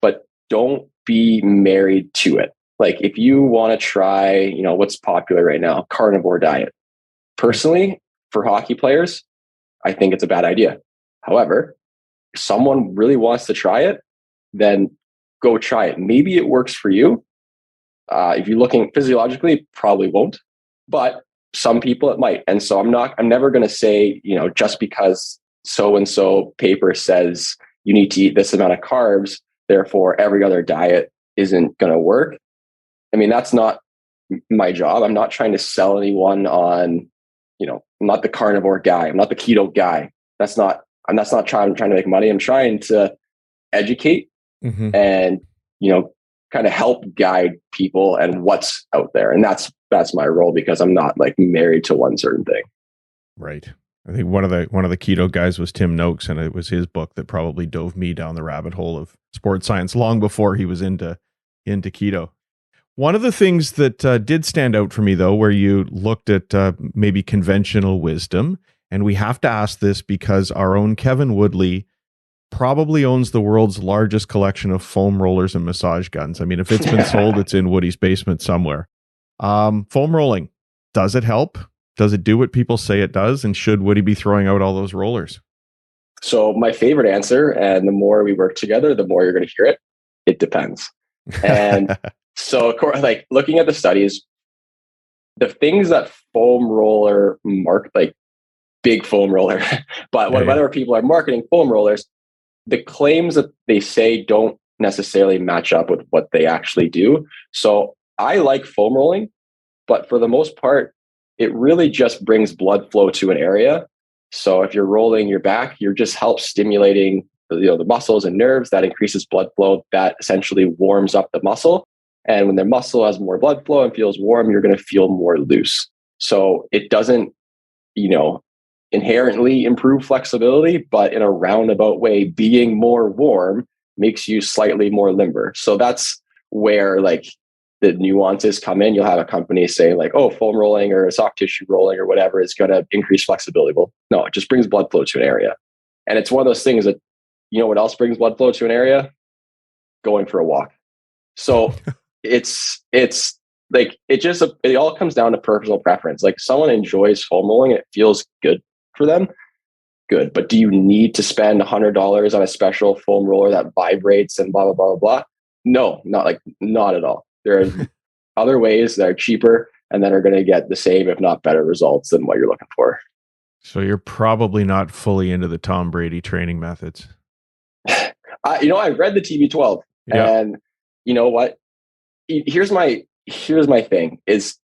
but don't be married to it. Like if you want to try, what's popular right now, carnivore diet. Personally, for hockey players, I think it's a bad idea. However, if someone really wants to try it, then go try it. Maybe it works for you. If you're looking physiologically, it probably won't, but some people it might. And so I'm never going to say, just because so-and-so paper says you need to eat this amount of carbs, therefore every other diet isn't going to work. I mean, that's not my job. I'm not trying to sell anyone on, I'm not the carnivore guy. I'm not the keto guy. That's not trying to make money. I'm trying to educate and, kind of help guide people and what's out there. And that's my role because I'm not like married to one certain thing. Right. I think one of the keto guys was Tim Noakes, and it was his book that probably dove me down the rabbit hole of sports science long before he was into keto. One of the things that did stand out for me, though, where you looked at maybe conventional wisdom, and we have to ask this because our own Kevin Woodley probably owns the world's largest collection of foam rollers and massage guns. I mean, if it's been sold, it's in Woody's basement somewhere. Foam rolling, does it help? Does it do what people say it does? And should Woody be throwing out all those rollers? So my favorite answer, and the more we work together, the more you're going to hear it. It depends. And so, like looking at the studies, the things that foam roller like big foam roller, but whenever people are marketing foam rollers, the claims that they say don't necessarily match up with what they actually do. So I like foam rolling, but for the most part, it really just brings blood flow to an area. So if you're rolling your back, you're just help stimulating the muscles and nerves. That increases blood flow. That essentially warms up the muscle. And when the muscle has more blood flow and feels warm, you're going to feel more loose. So it doesn't, inherently improve flexibility, but in a roundabout way, being more warm makes you slightly more limber. So that's where like the nuances come in. You'll have a company say like, oh, foam rolling or soft tissue rolling or whatever is going to increase flexibility. Well, no, it just brings blood flow to an area. And it's one of those things that, what else brings blood flow to an area? Going for a walk. So it's like, it all comes down to personal preference. Like someone enjoys foam rolling, it feels good for them. Good. But do you need to spend $100 on a special foam roller that vibrates and blah, blah, blah, blah? No, not at all. There are other ways that are cheaper and that are going to get the same, if not better results than what you're looking for. So you're probably not fully into the Tom Brady training methods. I've read the TB12 and you know what? Here's my thing is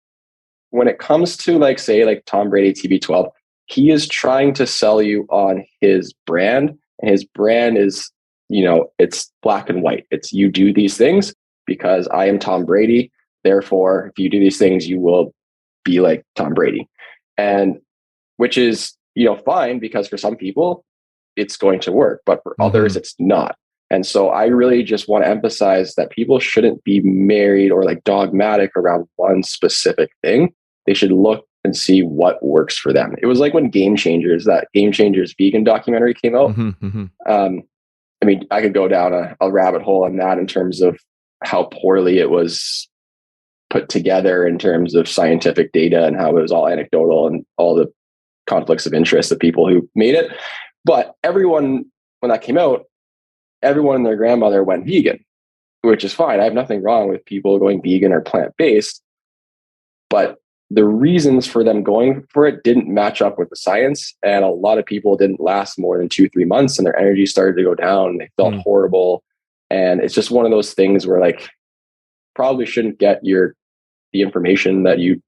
when it comes to like, say like Tom Brady TB12, he is trying to sell you on his brand, and his brand is, it's black and white. It's you do these things because I am Tom Brady. Therefore, if you do these things, you will be like Tom Brady. And which is, fine because for some people it's going to work, but for others it's not. And so I really just want to emphasize that people shouldn't be married or like dogmatic around one specific thing. They should look and see what works for them. It was like when that Game Changers vegan documentary came out. I I mean, I could go down a rabbit hole on that in terms of how poorly it was put together in terms of scientific data and how it was all anecdotal and all the conflicts of interest of people who made it. But everyone, when that came out, everyone and their grandmother went vegan, which is fine. I have nothing wrong with people going vegan or plant-based, but the reasons for them going for it didn't match up with the science. And a lot of people didn't last more than 2-3 months and their energy started to go down and they felt horrible. And it's just one of those things where like, probably shouldn't get the information that you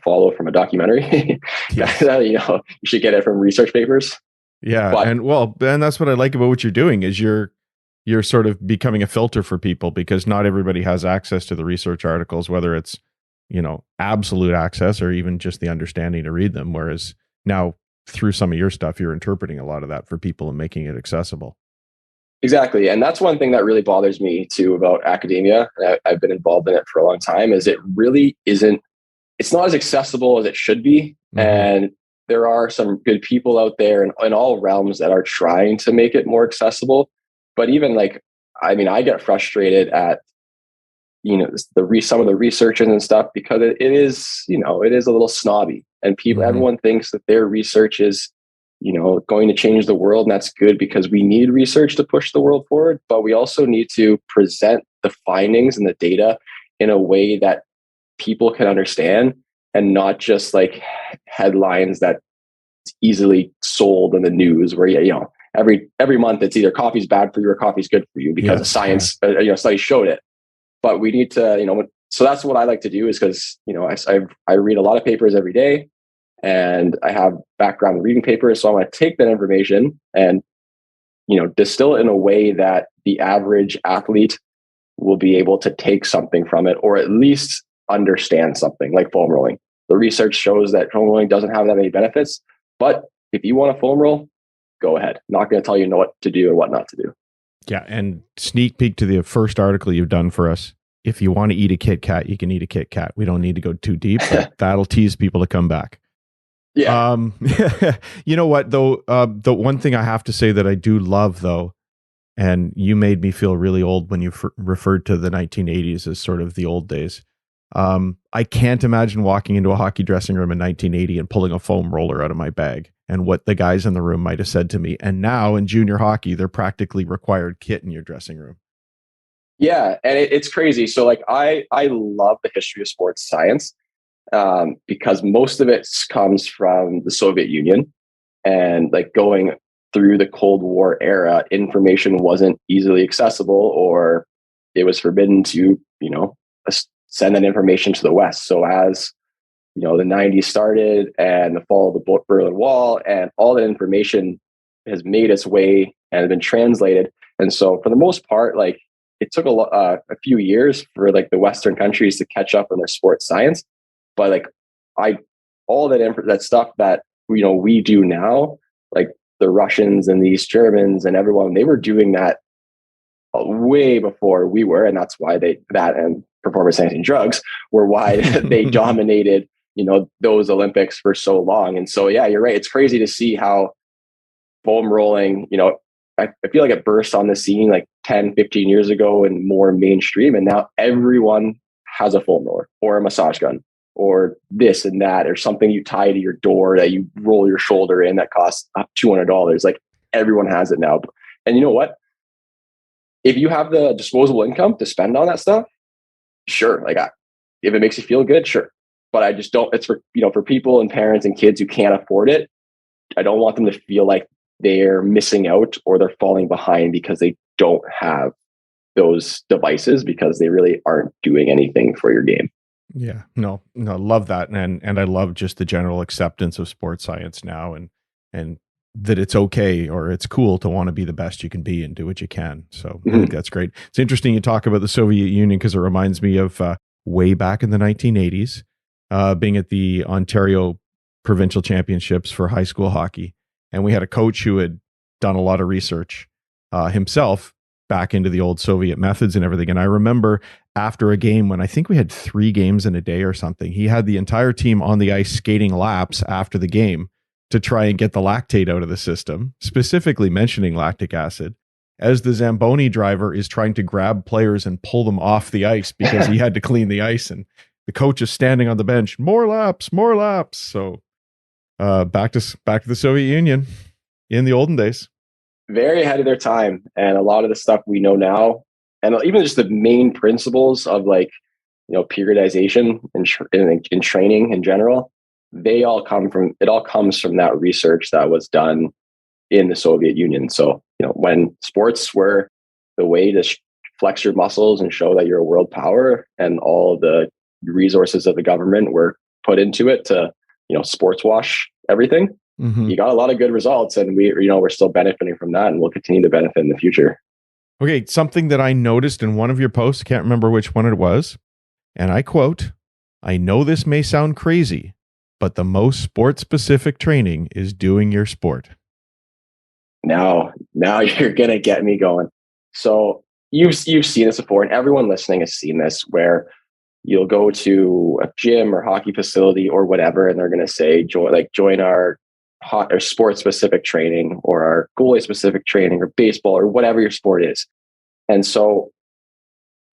follow from a documentary. Yes. You should get it from research papers. Yeah. But, and that's what I like about what you're doing is you're sort of becoming a filter for people, because not everybody has access to the research articles, whether it's, absolute access or even just the understanding to read them. Whereas now through some of your stuff, you're interpreting a lot of that for people and making it accessible. Exactly. And that's one thing that really bothers me too about academia. I've been involved in it for a long time, is it really isn't, it's not as accessible as it should be. Mm-hmm. And there are some good people out there in all realms that are trying to make it more accessible. But even I get frustrated at, some of the researchers and stuff, because it is a little snobby, and people, everyone thinks that their research is, going to change the world. And that's good, because we need research to push the world forward, but we also need to present the findings and the data in a way that people can understand, and not just like headlines that easily sold in the news where, every month it's either coffee's bad for you or coffee's good for you because of science, studies showed it. But we need to, so that's what I like to do, is because, I read a lot of papers every day and I have background in reading papers. So I want to take that information and, distill it in a way that the average athlete will be able to take something from it, or at least understand something, like foam rolling. The research shows that foam rolling doesn't have that many benefits, but if you want to foam roll, go ahead. I'm not going to tell you what to do and what not to do. Yeah. And sneak peek to the first article you've done for us. If you want to eat a Kit Kat, you can eat a Kit Kat. We don't need to go too deep, but that'll tease people to come back. Yeah. You know what, though? The one thing I have to say that I do love, though, and you made me feel really old when you referred to the 1980s as sort of the old days. I can't imagine walking into a hockey dressing room in 1980 and pulling a foam roller out of my bag and what the guys in the room might have said to me. And now in junior hockey, they're practically required kit in your dressing room. Yeah. And it's crazy. So I love the history of sports science, because most of it comes from the Soviet Union, and going through the Cold War era, information wasn't easily accessible, or it was forbidden to, send that information to the West. So as the 90s started and the fall of the Berlin Wall, and all that information has made its way and been translated. And so for the most part, it took a few years for the Western countries to catch up on their sports science. But all that stuff that we do now, the Russians and the East Germans and everyone, they were doing that way before we were, and that's why that and performance enhancing drugs were why they dominated those Olympics for so long. And so yeah, you're right. It's crazy to see how foam rolling, I feel like it burst on the scene 10-15 years ago and more mainstream, and now everyone has a foam roller or a massage gun or this and that, or something you tie to your door that you roll your shoulder in that costs $200. Everyone has it now. And you know what? If you have the disposable income to spend on that stuff, sure. If it makes you feel good, sure. But I just don't, it's for people and parents and kids who can't afford it. I don't want them to feel like they're missing out or they're falling behind because they don't have those devices, because they really aren't doing anything for your game. Yeah, no, love that. And I love just the general acceptance of sports science now, and that it's okay or it's cool to want to be the best you can be and do what you can. So I think that's great. It's interesting you talk about the Soviet Union, because it reminds me of way back in the 1980s, being at the Ontario Provincial Championships for high school hockey. And we had a coach who had done a lot of research himself back into the old Soviet methods and everything. And I remember after a game, when I think we had 3 games in a day or something, he had the entire team on the ice skating laps after the game to try and get the lactate out of the system, specifically mentioning lactic acid. as the Zamboni driver is trying to grab players and pull them off the ice because he had to clean the ice, and the coach is standing on the bench, more laps. So back to the Soviet Union in the olden days. Very ahead of their time. And a lot of the stuff we know now, and even just the main principles of like, periodization in training in general, it all comes from that research that was done in the Soviet Union. So, when sports were the way to flex your muscles and show that you're a world power, and all the resources of the government were put into it to, sports wash everything, you got a lot of good results, and we're still benefiting from that, and we'll continue to benefit in the future. Okay. Something that I noticed in one of your posts, I can't remember which one it was, and I quote, "I know this may sound crazy, but the most sport-specific training is doing your sport." Now you're going to get me going. So you've seen this before, and everyone listening has seen this, where you'll go to a gym or hockey facility or whatever, and they're going to say, join our sports specific training, or our goalie specific training, or baseball, or whatever your sport is. And so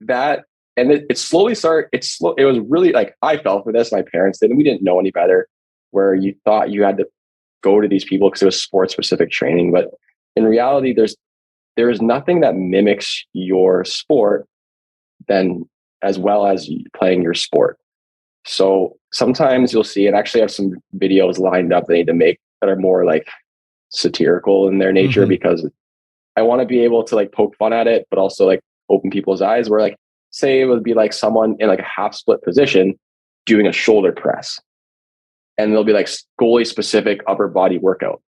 it slowly started. It was really like, I fell for this. My parents did, and we didn't know any better, where you thought you had to go to these people because it was sports specific training. But in reality, there is nothing that mimics your sport than as well as playing your sport. So sometimes you'll see, and actually have some videos lined up that I need to make that are more like satirical in their nature, because I want to be able to like poke fun at it, but also like open people's eyes, where like, say it would be like someone in like a half split position doing a shoulder press, and they'll be like goalie specific upper body workout.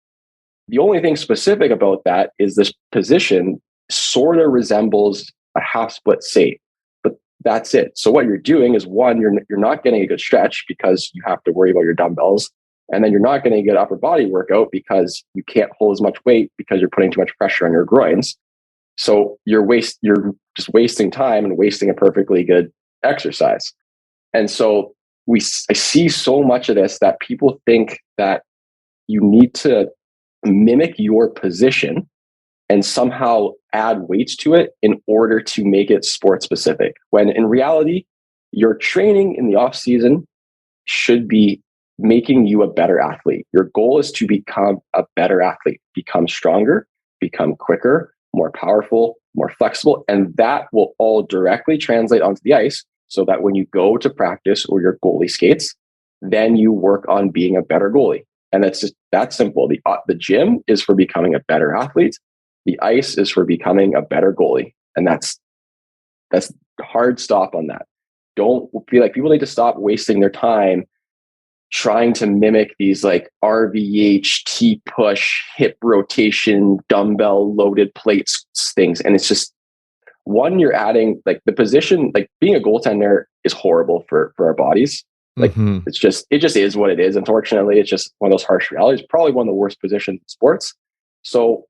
The only thing specific about that is this position sort of resembles a half split save, but that's it. So what you're doing is, one, you're not getting a good stretch because you have to worry about your dumbbells. And then you're not getting a good upper body workout because you can't hold as much weight because you're putting too much pressure on your groins. So you're just wasting time and wasting a perfectly good exercise. And so I see so much of this, that people think that you need to mimic your position and somehow add weights to it in order to make it sport specific. When in reality, your training in the off season should be making you a better athlete. Your goal is to become a better athlete, become stronger, become quicker, more powerful, more flexible, and that will all directly translate onto the ice, so that when you go to practice or your goalie skates, then you work on being a better goalie. And that's just that simple. The gym is for becoming a better athlete. The ice is for becoming a better goalie. And that's hard stop on that. Don't feel like people need to stop wasting their time trying to mimic these like RVH, T-push, hip rotation, dumbbell loaded plates things. And it's just, one, you're adding like the position, like being a goaltender is horrible for our bodies. Like it just is what it is. Unfortunately, it's just one of those harsh realities, probably one of the worst positions in sports. So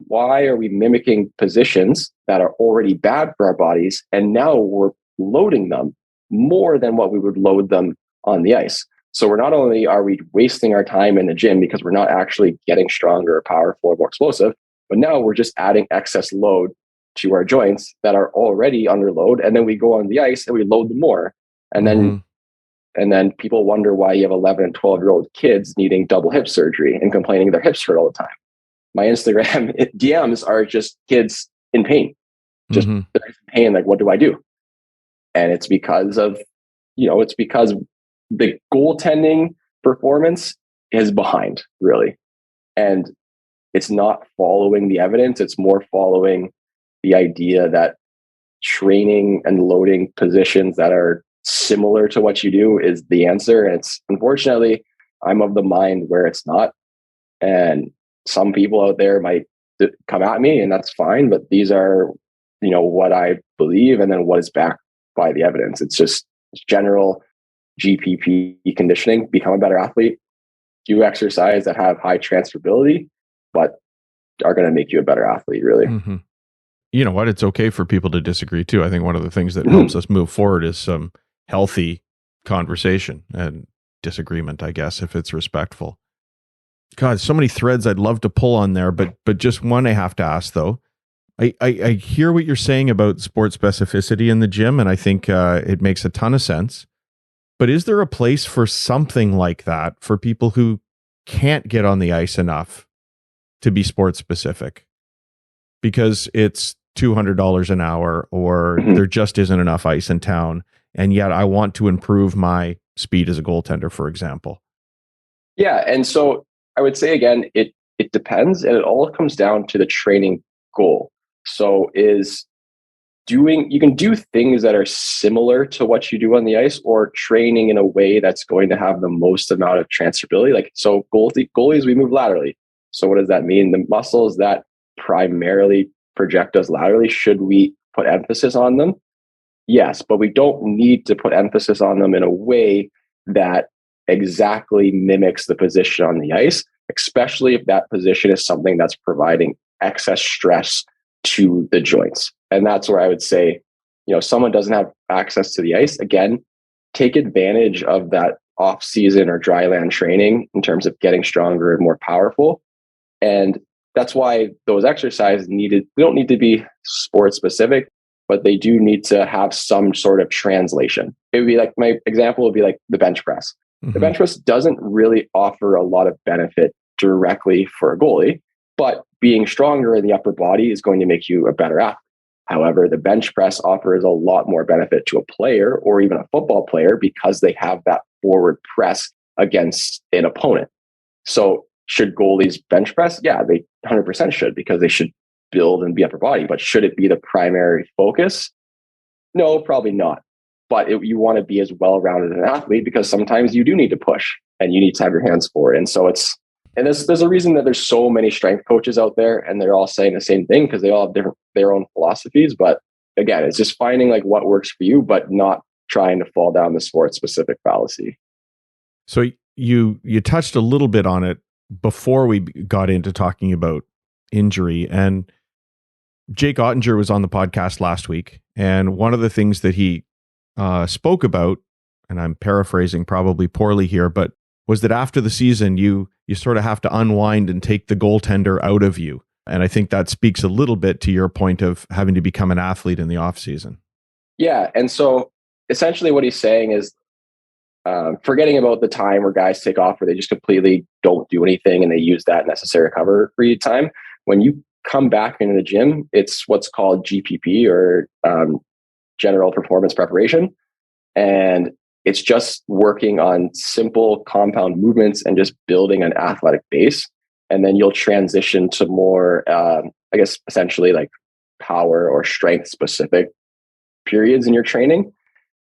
why are we mimicking positions that are already bad for our bodies? And now we're loading them more than what we would load them on the ice. So we're not only are we wasting our time in the gym because we're not actually getting stronger or powerful or more explosive, but now we're just adding excess load to our joints that are already under load. And then we go on the ice and we load them more. And then people wonder why you have 11 and 12-year-old kids needing double hip surgery and complaining their hips hurt all the time. My Instagram DMs are just kids in pain, just in pain. Like, what do I do? And it's because the goaltending performance is behind, really. And it's not following the evidence. It's more following the idea that training and loading positions that are similar to what you do is the answer. And it's, unfortunately, I'm of the mind where it's not. And some people out there might come at me, and that's fine. But these are, what I believe, and then what is backed by the evidence. It's just general GPP conditioning. Become a better athlete. Do exercise that have high transferability, but are going to make you a better athlete, really. You know what? It's okay for people to disagree too. I think one of the things that helps us move forward is some healthy conversation and disagreement, I guess, if it's respectful. God, so many threads I'd love to pull on there, but just one I have to ask though. I hear what you're saying about sport specificity in the gym, and I think it makes a ton of sense. But is there a place for something like that for people who can't get on the ice enough to be sport specific? Because it's $200 an hour, or there just isn't enough ice in town, and yet I want to improve my speed as a goaltender, for example. Yeah, and so I would say again, it depends, and it all comes down to the training goal. So you can do things that are similar to what you do on the ice, or training in a way that's going to have the most amount of transferability. Like, so goalies, we move laterally. So what does that mean? The muscles that primarily project us laterally, should we put emphasis on them? Yes, but we don't need to put emphasis on them in a way that exactly mimics the position on the ice, especially if that position is something that's providing excess stress to the joints. And that's where I would say, someone doesn't have access to the ice. Again, take advantage of that off season or dry land training in terms of getting stronger and more powerful. And that's why those exercises they don't need to be sport specific, but they do need to have some sort of translation. It would be like, my example would be like the bench press. Mm-hmm. The bench press doesn't really offer a lot of benefit directly for a goalie, but being stronger in the upper body is going to make you a better athlete. However, the bench press offers a lot more benefit to a player or even a football player because they have that forward press against an opponent. So should goalies bench press? Yeah, they 100% should, because they should build and be upper body. But should it be the primary focus? No, probably not. But you want to be as well-rounded an athlete, because sometimes you do need to push and you need to have your hands forward. And so there's a reason that there's so many strength coaches out there, and they're all saying the same thing because they all have their own philosophies. But again, it's just finding like what works for you, but not trying to fall down the sport specific fallacy. So you touched a little bit on it before we got into talking about injury, and Jake Ottinger was on the podcast last week, and one of the things that he spoke about, and I'm paraphrasing probably poorly here, but was that after the season, you sort of have to unwind and take the goaltender out of you. And I think that speaks a little bit to your point of having to become an athlete in the off season. Yeah. And so essentially what he's saying is forgetting about the time where guys take off, where they just completely don't do anything and they use that necessary recovery time. When you come back into the gym, it's what's called GPP, or general performance preparation. And it's just working on simple compound movements and just building an athletic base. And then you'll transition to more, essentially like power or strength specific periods in your training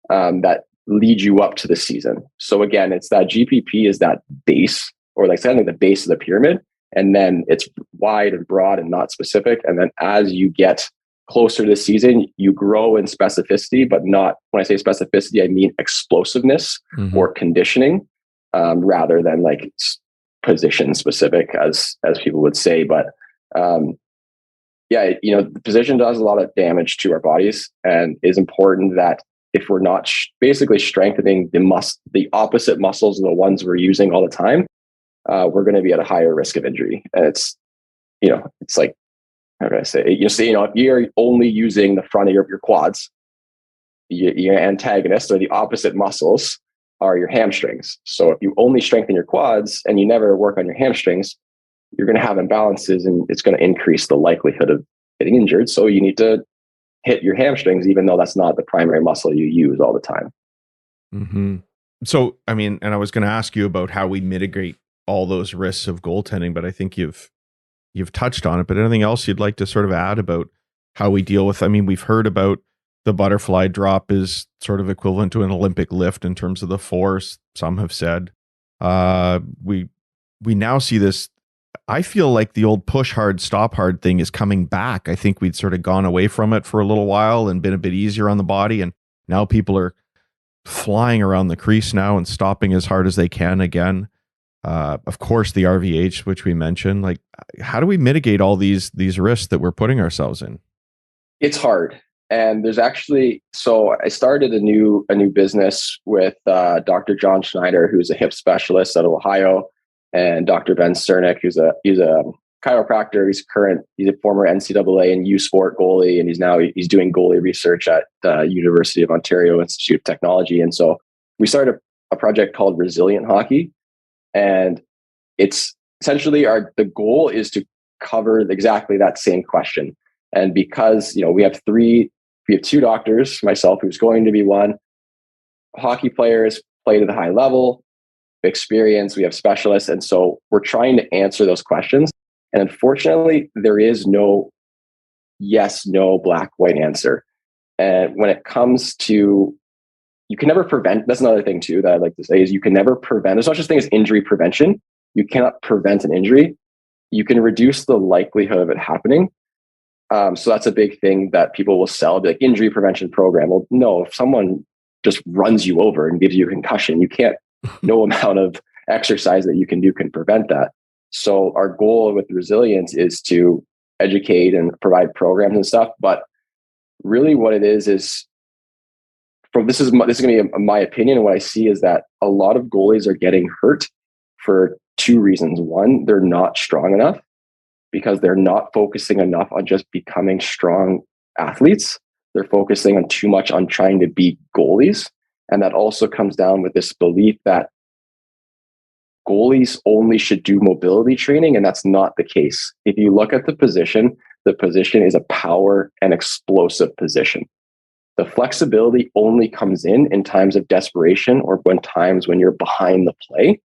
that lead you up to the season. So again, it's that GPP is that base, or like something the base of the pyramid. And then it's wide and broad and not specific. And then as you get closer to the season, you grow in specificity, but not, when I say specificity, I mean explosiveness or conditioning, rather than like position specific, as people would say. But the position does a lot of damage to our bodies, and is important that if we're not basically strengthening the opposite muscles of the ones we're using all the time, we're going to be at a higher risk of injury. And it's like, how can I say? If you're only using the front of your quads, your antagonist, or the opposite muscles, are your hamstrings. So if you only strengthen your quads and you never work on your hamstrings, you're going to have imbalances, and it's going to increase the likelihood of getting injured. So you need to hit your hamstrings, even though that's not the primary muscle you use all the time. Mm-hmm. So, I mean, and I was going to ask you about how we mitigate all those risks of goaltending, but I think you've touched on it. But anything else you'd like to sort of add about how we deal with? I mean, we've heard about the butterfly drop is sort of equivalent to an Olympic lift in terms of the force, some have said. We now see this. I feel like the old push hard, stop hard thing is coming back. I think we'd sort of gone away from it for a little while and been a bit easier on the body. And now people are flying around the crease now and stopping as hard as they can again. Of course, the RVH, which we mentioned. Like, how do we mitigate all these risks that we're putting ourselves in? It's hard. And there's actually, so I started a new business with Dr. John Schneider, who's a hip specialist out of Ohio, and Dr. Ben Cernick, who's a chiropractor. He's a former NCAA and U Sport goalie, and he's doing goalie research at the University of Ontario Institute of Technology. And so we started a project called Resilient Hockey, and it's essentially the goal is to cover exactly that same question. And because we have two doctors, myself who's going to be one, hockey players play to the high level, experience, we have specialists, and so we're trying to answer those questions. And unfortunately, there is no yes, no, black, white answer. And when it comes to, you can never prevent, that's another thing too that I'd like to say, is you can never prevent, there's not such thing as injury prevention. You cannot prevent an injury. You can reduce the likelihood of it happening. So that's a big thing that people will sell, like injury prevention program. Well, no, if someone just runs you over and gives you a concussion, you can't, no amount of exercise that you can do can prevent that. So our goal with resilience is to educate and provide programs and stuff. But really what it is this is going to be my opinion. And what I see is that a lot of goalies are getting hurt for two reasons. One, they're not strong enough because they're not focusing enough on just becoming strong athletes. They're focusing on too much on trying to be goalies. And that also comes down with this belief that goalies only should do mobility training, and that's not the case. If you look at the position is a power and explosive position. The flexibility only comes in times of desperation or when you're behind the play.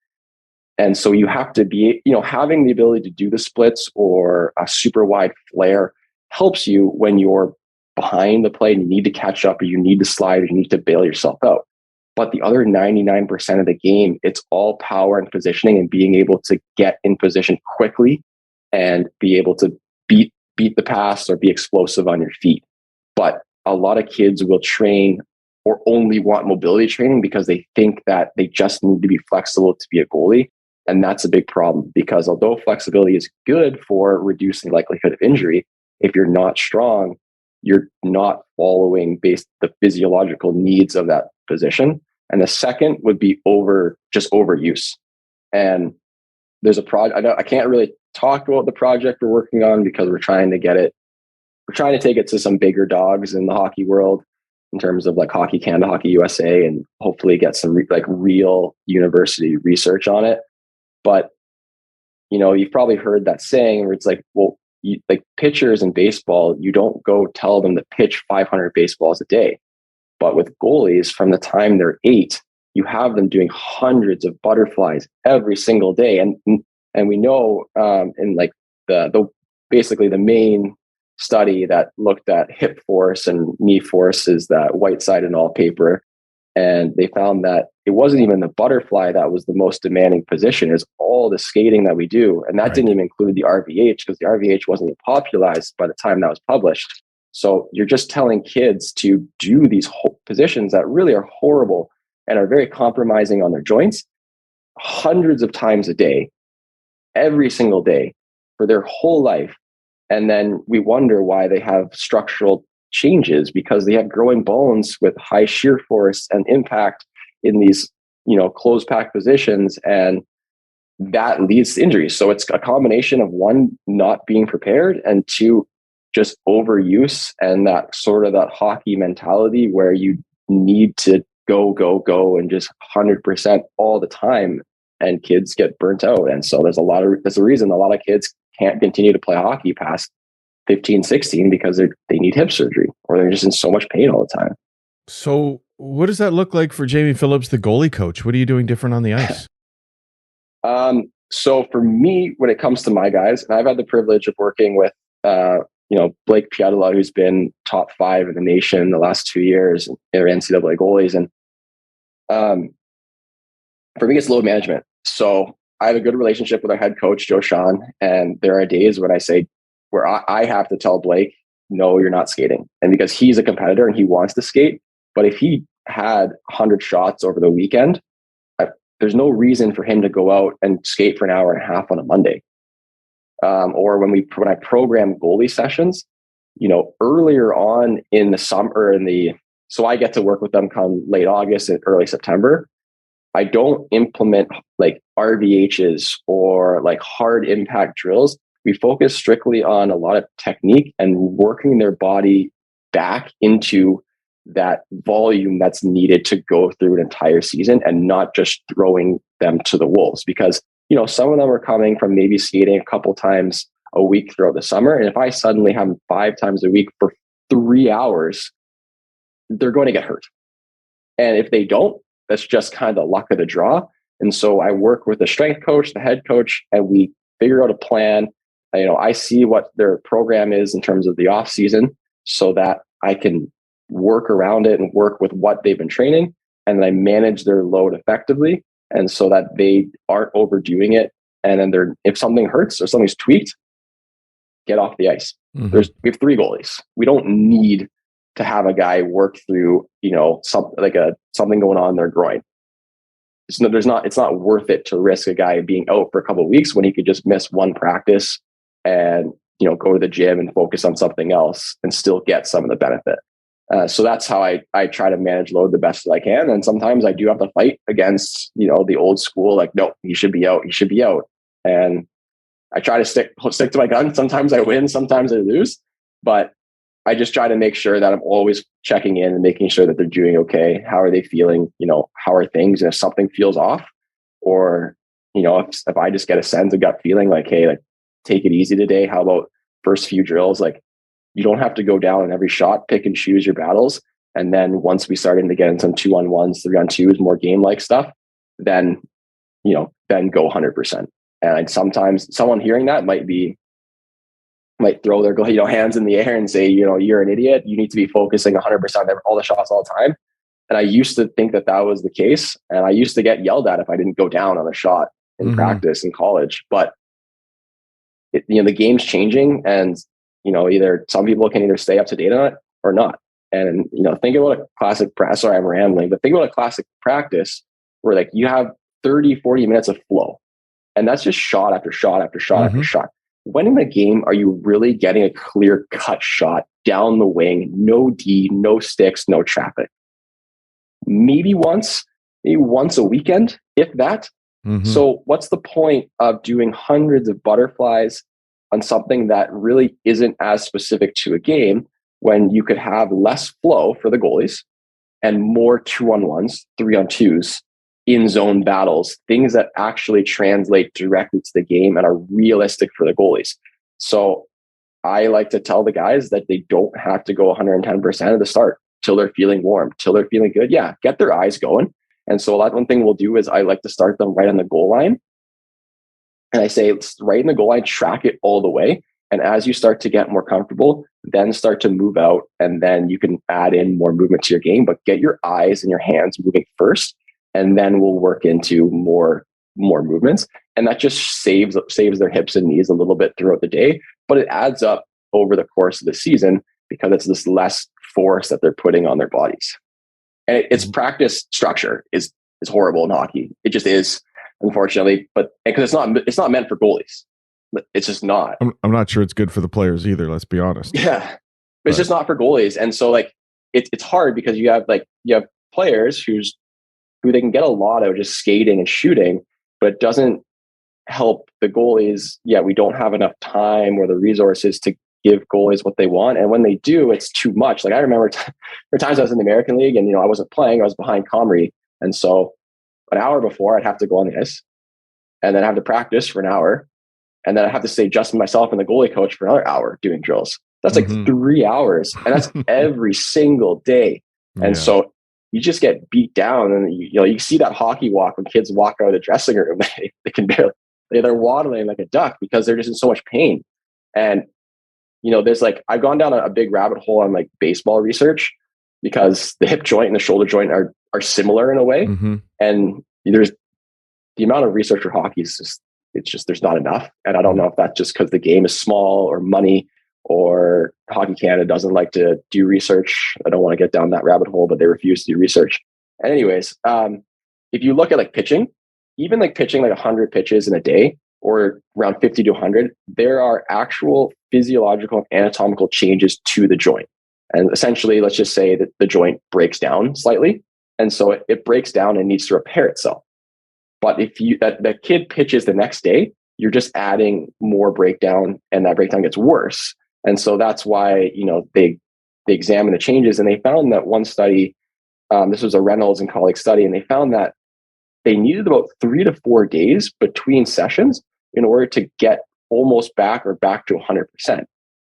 And so you have to be, having the ability to do the splits or a super wide flare helps you when you're behind the play and you need to catch up or you need to slide or you need to bail yourself out. But the other 99% of the game, it's all power and positioning and being able to get in position quickly and be able to beat the pass or be explosive on your feet. But a lot of kids will train or only want mobility training because they think that they just need to be flexible to be a goalie. And that's a big problem because although flexibility is good for reducing likelihood of injury, if you're not strong, you're not following the physiological needs of that position. And the second would be overuse. And there's a project, I can't really talk about the project we're working on because we're trying to take it to some bigger dogs in the hockey world in terms of like Hockey Canada, Hockey USA, and hopefully get some real university research on it. But, you've probably heard that saying where it's like, well, like pitchers in baseball, you don't go tell them to pitch 500 baseballs a day. But with goalies, from the time they're 8, you have them doing hundreds of butterflies every single day. And we know in like basically the main study that looked at hip force and knee force is that Whiteside and all paper. And they found that it wasn't even the butterfly that was the most demanding position. It was all the skating that we do. And that didn't even include the RVH because the RVH wasn't even popularized by the time that was published. So you're just telling kids to do these positions that really are horrible and are very compromising on their joints hundreds of times a day, every single day for their whole life. And then we wonder why they have structural changes because they have growing bones with high shear force and impact in these, closed pack positions. And that leads to injuries. So it's a combination of one, not being prepared, and two, just overuse and that hockey mentality where you need to go and just 100% all the time, and kids get burnt out. And so there's a reason a lot of kids can't continue to play hockey past 15, 16 because they need hip surgery or they're just in so much pain all the time. So what does that look like for Jamie Phillips, the goalie coach? What are you doing different on the ice? So for me, when it comes to my guys, and I've had the privilege of working with, Blake Pietila, who's been top 5 in the nation the last 2 years in NCAA goalies. And for me, it's load management. So I have a good relationship with our head coach, Joe Sean. And there are days when I have to tell Blake, no, you're not skating. And because he's a competitor and he wants to skate, but if he had 100 shots over the weekend, there's no reason for him to go out and skate for an hour and a half on a Monday. Or when I program goalie sessions, earlier on in the summer, so I get to work with them come late August and early September. I don't implement like RVHs or like hard impact drills we focus strictly on a lot of technique and working their body back into that volume that's needed to go through an entire season, and not just throwing them to the wolves. Because, some of them are coming from maybe skating a couple times a week throughout the summer. And if I suddenly have them 5 times a week for 3 hours, they're going to get hurt. And if they don't, that's just kind of the luck of the draw. And so I work with the strength coach, the head coach, and we figure out a plan. I see what their program is in terms of the off season, so that I can work around it and work with what they've been training, and then I manage their load effectively, and so that they aren't overdoing it. And then if something hurts or something's tweaked, get off the ice. Mm-hmm. We have 3 goalies. We don't need to have a guy work through, something going on in their groin. It's not worth it to risk a guy being out for a couple of weeks when he could just miss 1 practice and, go to the gym and focus on something else and still get some of the benefit. So that's how I try to manage load the best that I can. And sometimes I do have to fight against, the old school, like, no, he should be out. He should be out. And I try to stick to my gun. Sometimes I win, sometimes I lose, but I just try to make sure that I'm always checking in and making sure that they're doing okay. How are they feeling? How are things? And if something feels off, or, if I just get a sense, a gut feeling like, hey, like, take it easy today. How about first few drills? Like, you don't have to go down on every shot, pick and choose your battles. And then once we started to get in some 2-on-1s, 3-on-2s, more game-like stuff, then go 100%. And sometimes someone hearing that might throw their hands in the air and say, you're an idiot. You need to be focusing 100% on all the shots all the time. And I used to think that was the case. And I used to get yelled at if I didn't go down on a shot in practice in college. But the game's changing, and either some people can either stay up to date on it or not. And think about a classic practice. Sorry, I'm rambling, but think about a classic practice where, like, you have 30-40 minutes of flow, and that's just shot after shot after shot after shot. When in the game are you really getting a clear cut shot down the wing? No D, no sticks, no traffic. Maybe once a weekend, if that. So what's the point of doing hundreds of butterflies on something that really isn't as specific to a game, when you could have less flow for the goalies and more 2-on-1s, 3-on-2s, in zone battles, things that actually translate directly to the game and are realistic for the goalies? So I like to tell the guys that they don't have to go 110% at the start till they're feeling warm, till they're feeling good. Yeah, get their eyes going. And so one thing we'll do is I like to start them right on the goal line. And I say, right in the goal line, track it all the way. And as you start to get more comfortable, then start to move out. And then you can add in more movement to your game, but get your eyes and your hands moving first. And then we'll work into more movements. And that just saves their hips and knees a little bit throughout the day. But it adds up over the course of the season, because it's this less force that they're putting on their bodies. And its practice structure is horrible in hockey. It just is, unfortunately. But because it's not meant for goalies. It's just not. I'm not sure it's good for the players either. Let's be honest. Yeah, but it's just not for goalies. And so, like, it's hard because you have players who they can get a lot out of just skating and shooting, but it doesn't help the goalies. Yeah, we don't have enough time or the resources to give goalies what they want. And when they do, it's too much. Like, I remember there were times I was in the American League and, I wasn't playing, I was behind Comrie. And so an hour before, I'd have to go on the ice and then have to practice for an hour. And then I have to stay just myself and the goalie coach for another hour doing drills. That's like 3 hours. And that's every single day. And so you just get beat down. And you see that hockey walk when kids walk out of the dressing room. They can barely, they're waddling like a duck because they're just in so much pain. And there's I've gone down a big rabbit hole on baseball research, because the hip joint and the shoulder joint are similar in a way. And there's the amount of research for hockey is just there's not enough. And I don't know if that's just because the game is small or money, or Hockey Canada doesn't like to do research. I don't want to get down that rabbit hole, but they refuse to do research. And anyways, if you look at pitching, even pitching 100 pitches in a day, or around 50 to 100, there are actual physiological and anatomical changes to the joint. And essentially, let's just say that the joint breaks down slightly. And so it breaks down and needs to repair itself. But if that kid pitches the next day, you're just adding more breakdown, and that breakdown gets worse. And so that's why, they examined the changes, and they found that one study, this was a Reynolds and colleagues study, and they found that they needed about 3 to 4 days between sessions in order to get almost back to 100%.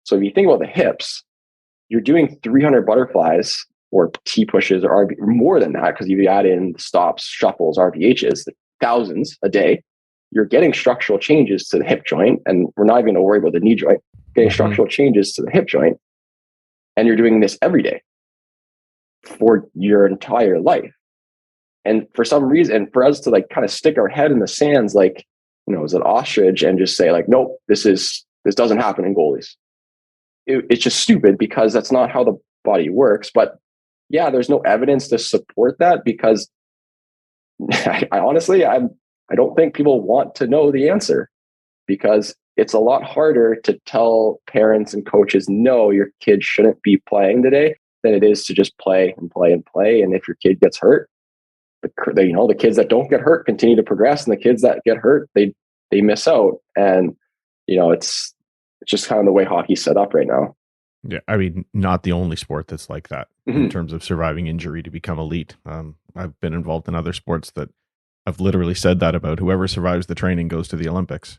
So if you think about the hips, you're doing 300 butterflies or T pushes or more than that, because you add in stops, shuffles, RVHs, thousands a day. You're getting structural changes to the hip joint, and we're not even going to worry about the knee joint, getting structural changes to the hip joint. And you're doing this every day for your entire life. And for some reason, for us to like kind of stick our head in the sands, like, as an ostrich, and just say like, nope, this doesn't happen in goalies. It's just stupid, because that's not how the body works. But yeah, there's no evidence to support that, because I honestly, I don't think people want to know the answer, because it's a lot harder to tell parents and coaches, no, your kid shouldn't be playing today, than it is to just play and play and play. And if your kid gets hurt, the kids that don't get hurt continue to progress, and the kids that get hurt, they miss out. And it's just kind of the way hockey's set up right now. Yeah, I mean, not the only sport that's like that in terms of surviving injury to become elite. I've been involved in other sports that I've literally said that about. Whoever survives the training goes to the Olympics.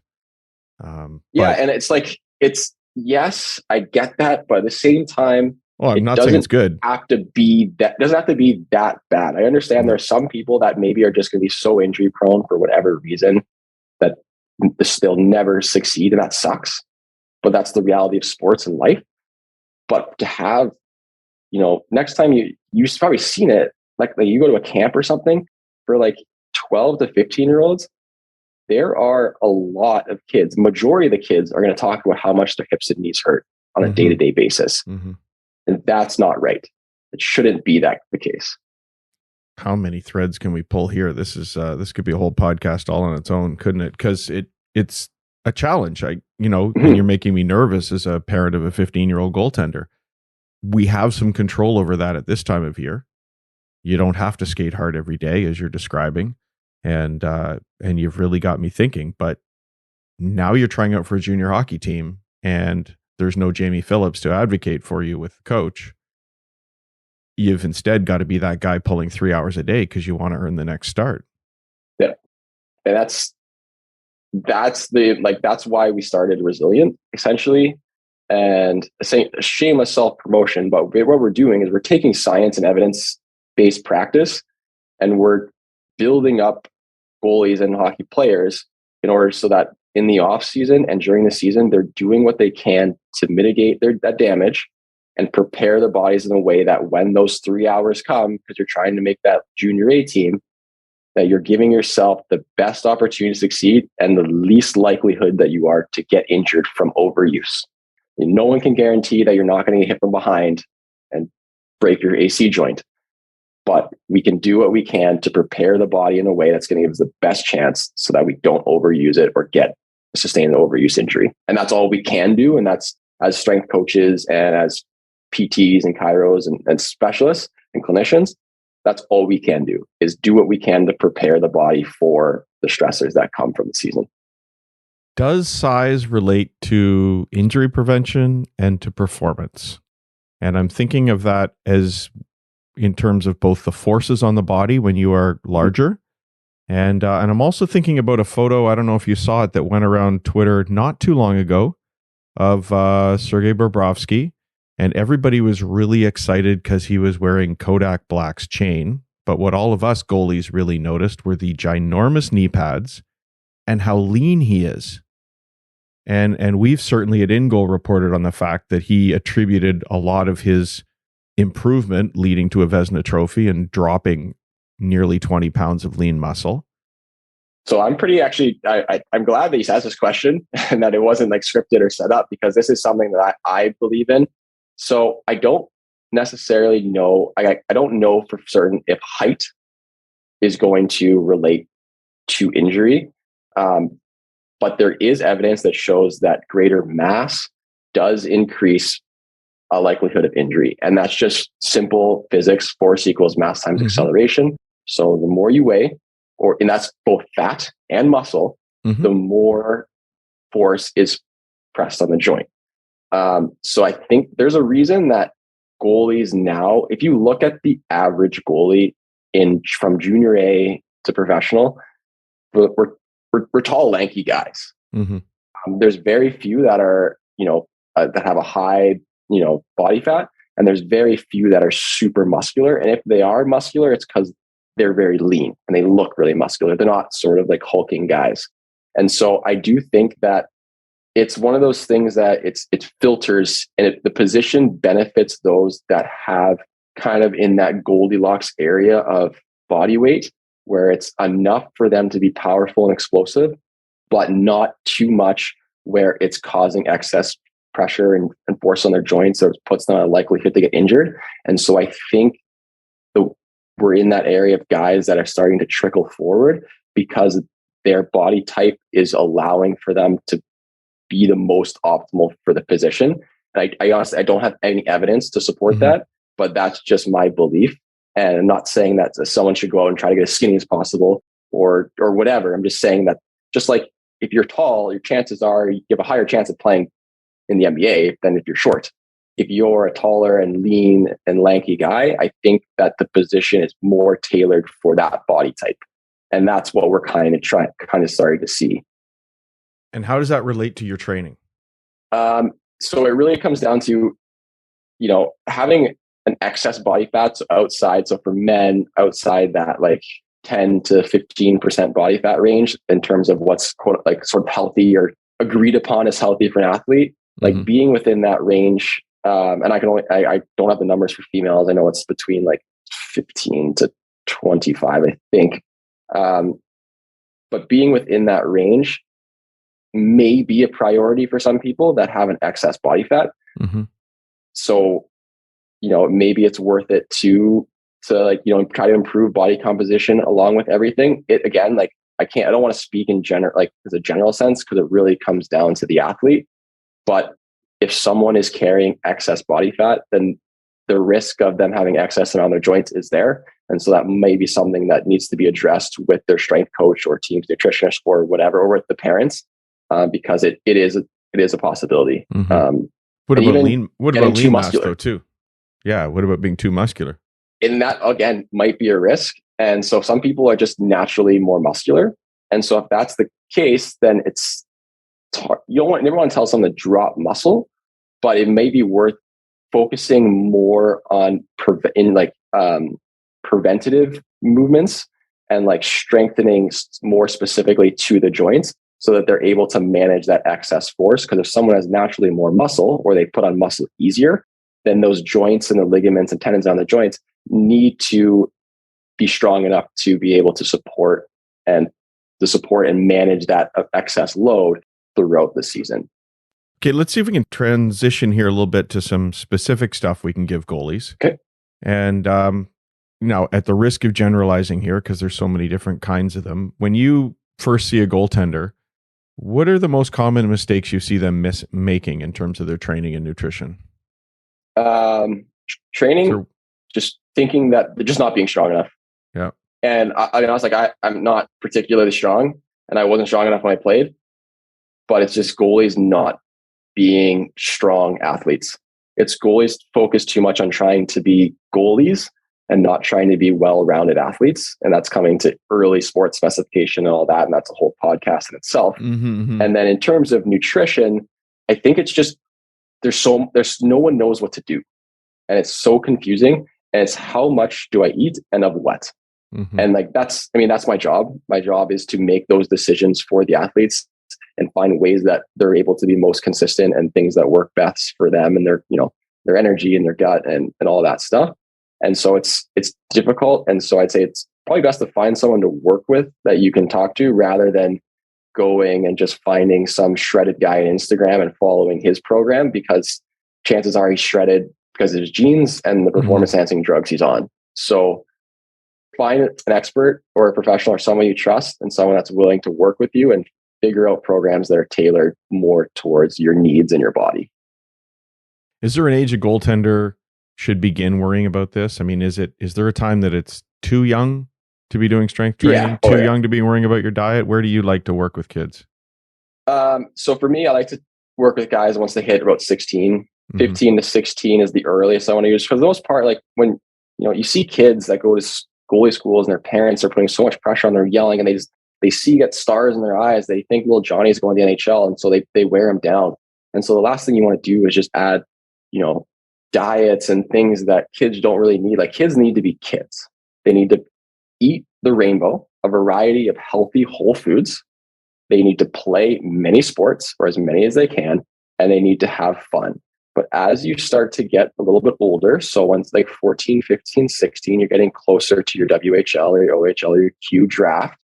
And it's like, yes, I get that, but at the same time, well, I'm not saying it's good. Doesn't have to be that bad. I understand there are some people that maybe are just going to be so injury prone for whatever reason that they'll never succeed, and that sucks. But that's the reality of sports and life. But to have, next time you've probably seen it, like you go to a camp or something for like 12 to 15-year-olds, there are a lot of kids. Majority of the kids are going to talk about how much their hips and knees hurt on a day-to-day basis. And that's not right. It shouldn't be the case. How many threads can we pull here? This could be a whole podcast all on its own, couldn't it? Because it's a challenge. And you're making me nervous as a parent of a 15-year-old goaltender. We have some control over that at this time of year. You don't have to skate hard every day, as you're describing. And you've really got me thinking. But now you're trying out for a junior hockey team, and there's no Jamie Phillips to advocate for you with the coach. You've instead got to be that guy pulling 3 hours a day because you want to earn the next start. Yeah. And that's why we started Resilient, essentially. And shameless self-promotion, but what we're doing is we're taking science and evidence-based practice, and we're building up goalies and hockey players in order so that in the off season and during the season, they're doing what they can to mitigate that damage and prepare their bodies in a way that when those 3 hours come, because you're trying to make that junior A team, that you're giving yourself the best opportunity to succeed and the least likelihood that you are to get injured from overuse. And no one can guarantee that you're not going to get hit from behind and break your AC joint. But we can do what we can to prepare the body in a way that's going to give us the best chance so that we don't overuse it or sustain an overuse injury. And that's all we can do. And that's as strength coaches and as PTs and chiros and specialists and clinicians, that's all we can do, is do what we can to prepare the body for the stressors that come from the season. Does size relate to injury prevention and to performance? And I'm thinking of that as in terms of both the forces on the body when you are larger. And I'm also thinking about a photo, I don't know if you saw it, that went around Twitter not too long ago of Sergei Bobrovsky. And everybody was really excited because he was wearing Kodak Black's chain. But what all of us goalies really noticed were the ginormous knee pads and how lean he is. And we've certainly at InGoal reported on the fact that he attributed a lot of his improvement leading to a Vezina trophy and dropping nearly 20 pounds of lean muscle. So I'm I'm glad that he asked this question and that it wasn't like scripted or set up, because this is something that I believe in. So I don't necessarily know. I don't know for certain if height is going to relate to injury. But there is evidence that shows that greater mass does increase a likelihood of injury. And that's just simple physics, force equals mass times acceleration. So the more you weigh, and that's both fat and muscle, the more force is pressed on the joint. So I think there's a reason that goalies now, if you look at the average goalie from junior A to professional, we're tall, lanky guys. There's very few that are, that have a high, body fat, and there's very few that are super muscular. And if they are muscular, it's because they're very lean and they look really muscular. They're not sort of like hulking guys. And so I do think that it's one of those things that it filters, and the position benefits those that have kind of in that Goldilocks area of body weight, where it's enough for them to be powerful and explosive, but not too much where it's causing excess pressure and force on their joints, or it puts them at a likelihood to get injured. And so I think we're in that area of guys that are starting to trickle forward because their body type is allowing for them to be the most optimal for the position. And I honestly, I don't have any evidence to support that, but that's just my belief. And I'm not saying that someone should go out and try to get as skinny as possible or whatever. I'm just saying that just like if you're tall, your chances are you have a higher chance of playing in the NBA than if you're short. If you're a taller and lean and lanky guy, I think that the position is more tailored for that body type. And that's what we're kind of starting to see. And how does that relate to your training? So it really comes down to, having an excess body fat outside. So for men, outside that like 10 to 15% body fat range in terms of what's quote like sort of healthy or agreed upon as healthy for an athlete, like being within that range. And I don't have the numbers for females. I know it's between like 15 to 25, I think. But being within that range may be a priority for some people that have an excess body fat. So, maybe it's worth it to try to improve body composition along with everything. It again, like I don't want to speak in general, like as a general sense, because it really comes down to the athlete. But if someone is carrying excess body fat, then the risk of them having excess around their joints is there. And so that may be something that needs to be addressed with their strength coach or team's nutritionist or whatever, or with the parents, because it is a possibility. What about lean mass though too? Yeah. What about being too muscular? And that again might be a risk. And so some people are just naturally more muscular. And so if that's the case, then it's hard. You never want to tell someone to drop muscle, but it may be worth focusing more on preventative movements and like strengthening more specifically to the joints so that they're able to manage that excess force. Because if someone has naturally more muscle or they put on muscle easier, then those joints and the ligaments and tendons on the joints need to be strong enough to be able to support and manage that excess load throughout the season. Okay, let's see if we can transition here a little bit to some specific stuff we can give goalies. Okay. And now, at the risk of generalizing here, because there's so many different kinds of them, when you first see a goaltender, what are the most common mistakes you see them making in terms of their training and nutrition? Training, just thinking that they're just not being strong enough. Yeah. And I was like, I'm not particularly strong, and I wasn't strong enough when I played, but it's just goalies not being strong athletes. It's goalies focus too much on trying to be goalies and not trying to be well-rounded athletes. And that's coming to early sports specification and all that. And that's a whole podcast in itself. And then in terms of nutrition, I think it's just, there's no one knows what to do. And it's so confusing. And it's how much do I eat and of what? And like, that's my job. My job is to make those decisions for the athletes and find ways that they're able to be most consistent and things that work best for them and their energy and their gut and all that stuff. And so it's difficult. And so I'd say it's probably best to find someone to work with that you can talk to rather than going and just finding some shredded guy on Instagram and following his program, because chances are he's shredded because of his genes and the performance enhancing drugs he's on. So find an expert or a professional or someone you trust and someone that's willing to work with you and figure out programs that are tailored more towards your needs and your body. Is there an age a goaltender should begin worrying about this? I mean, is there a time that it's too young to be doing strength training? Yeah. Too young to be worrying about your diet? Where do you like to work with kids? So for me, I like to work with guys once they hit about 16. 15 to 16 is the earliest I want to use. For the most part, like when you see kids that go to goalie schools and their parents are putting so much pressure on them, yelling, and they get stars in their eyes. They think little Johnny's going to the NHL, and so they wear him down. And so the last thing you want to do is just add, diets and things that kids don't really need. Like kids need to be kids. They need to eat the rainbow, a variety of healthy whole foods. They need to play many sports, or as many as they can, and they need to have fun. But as you start to get a little bit older, so once like 14, 15, 16, you're getting closer to your WHL or your OHL or your Q draft.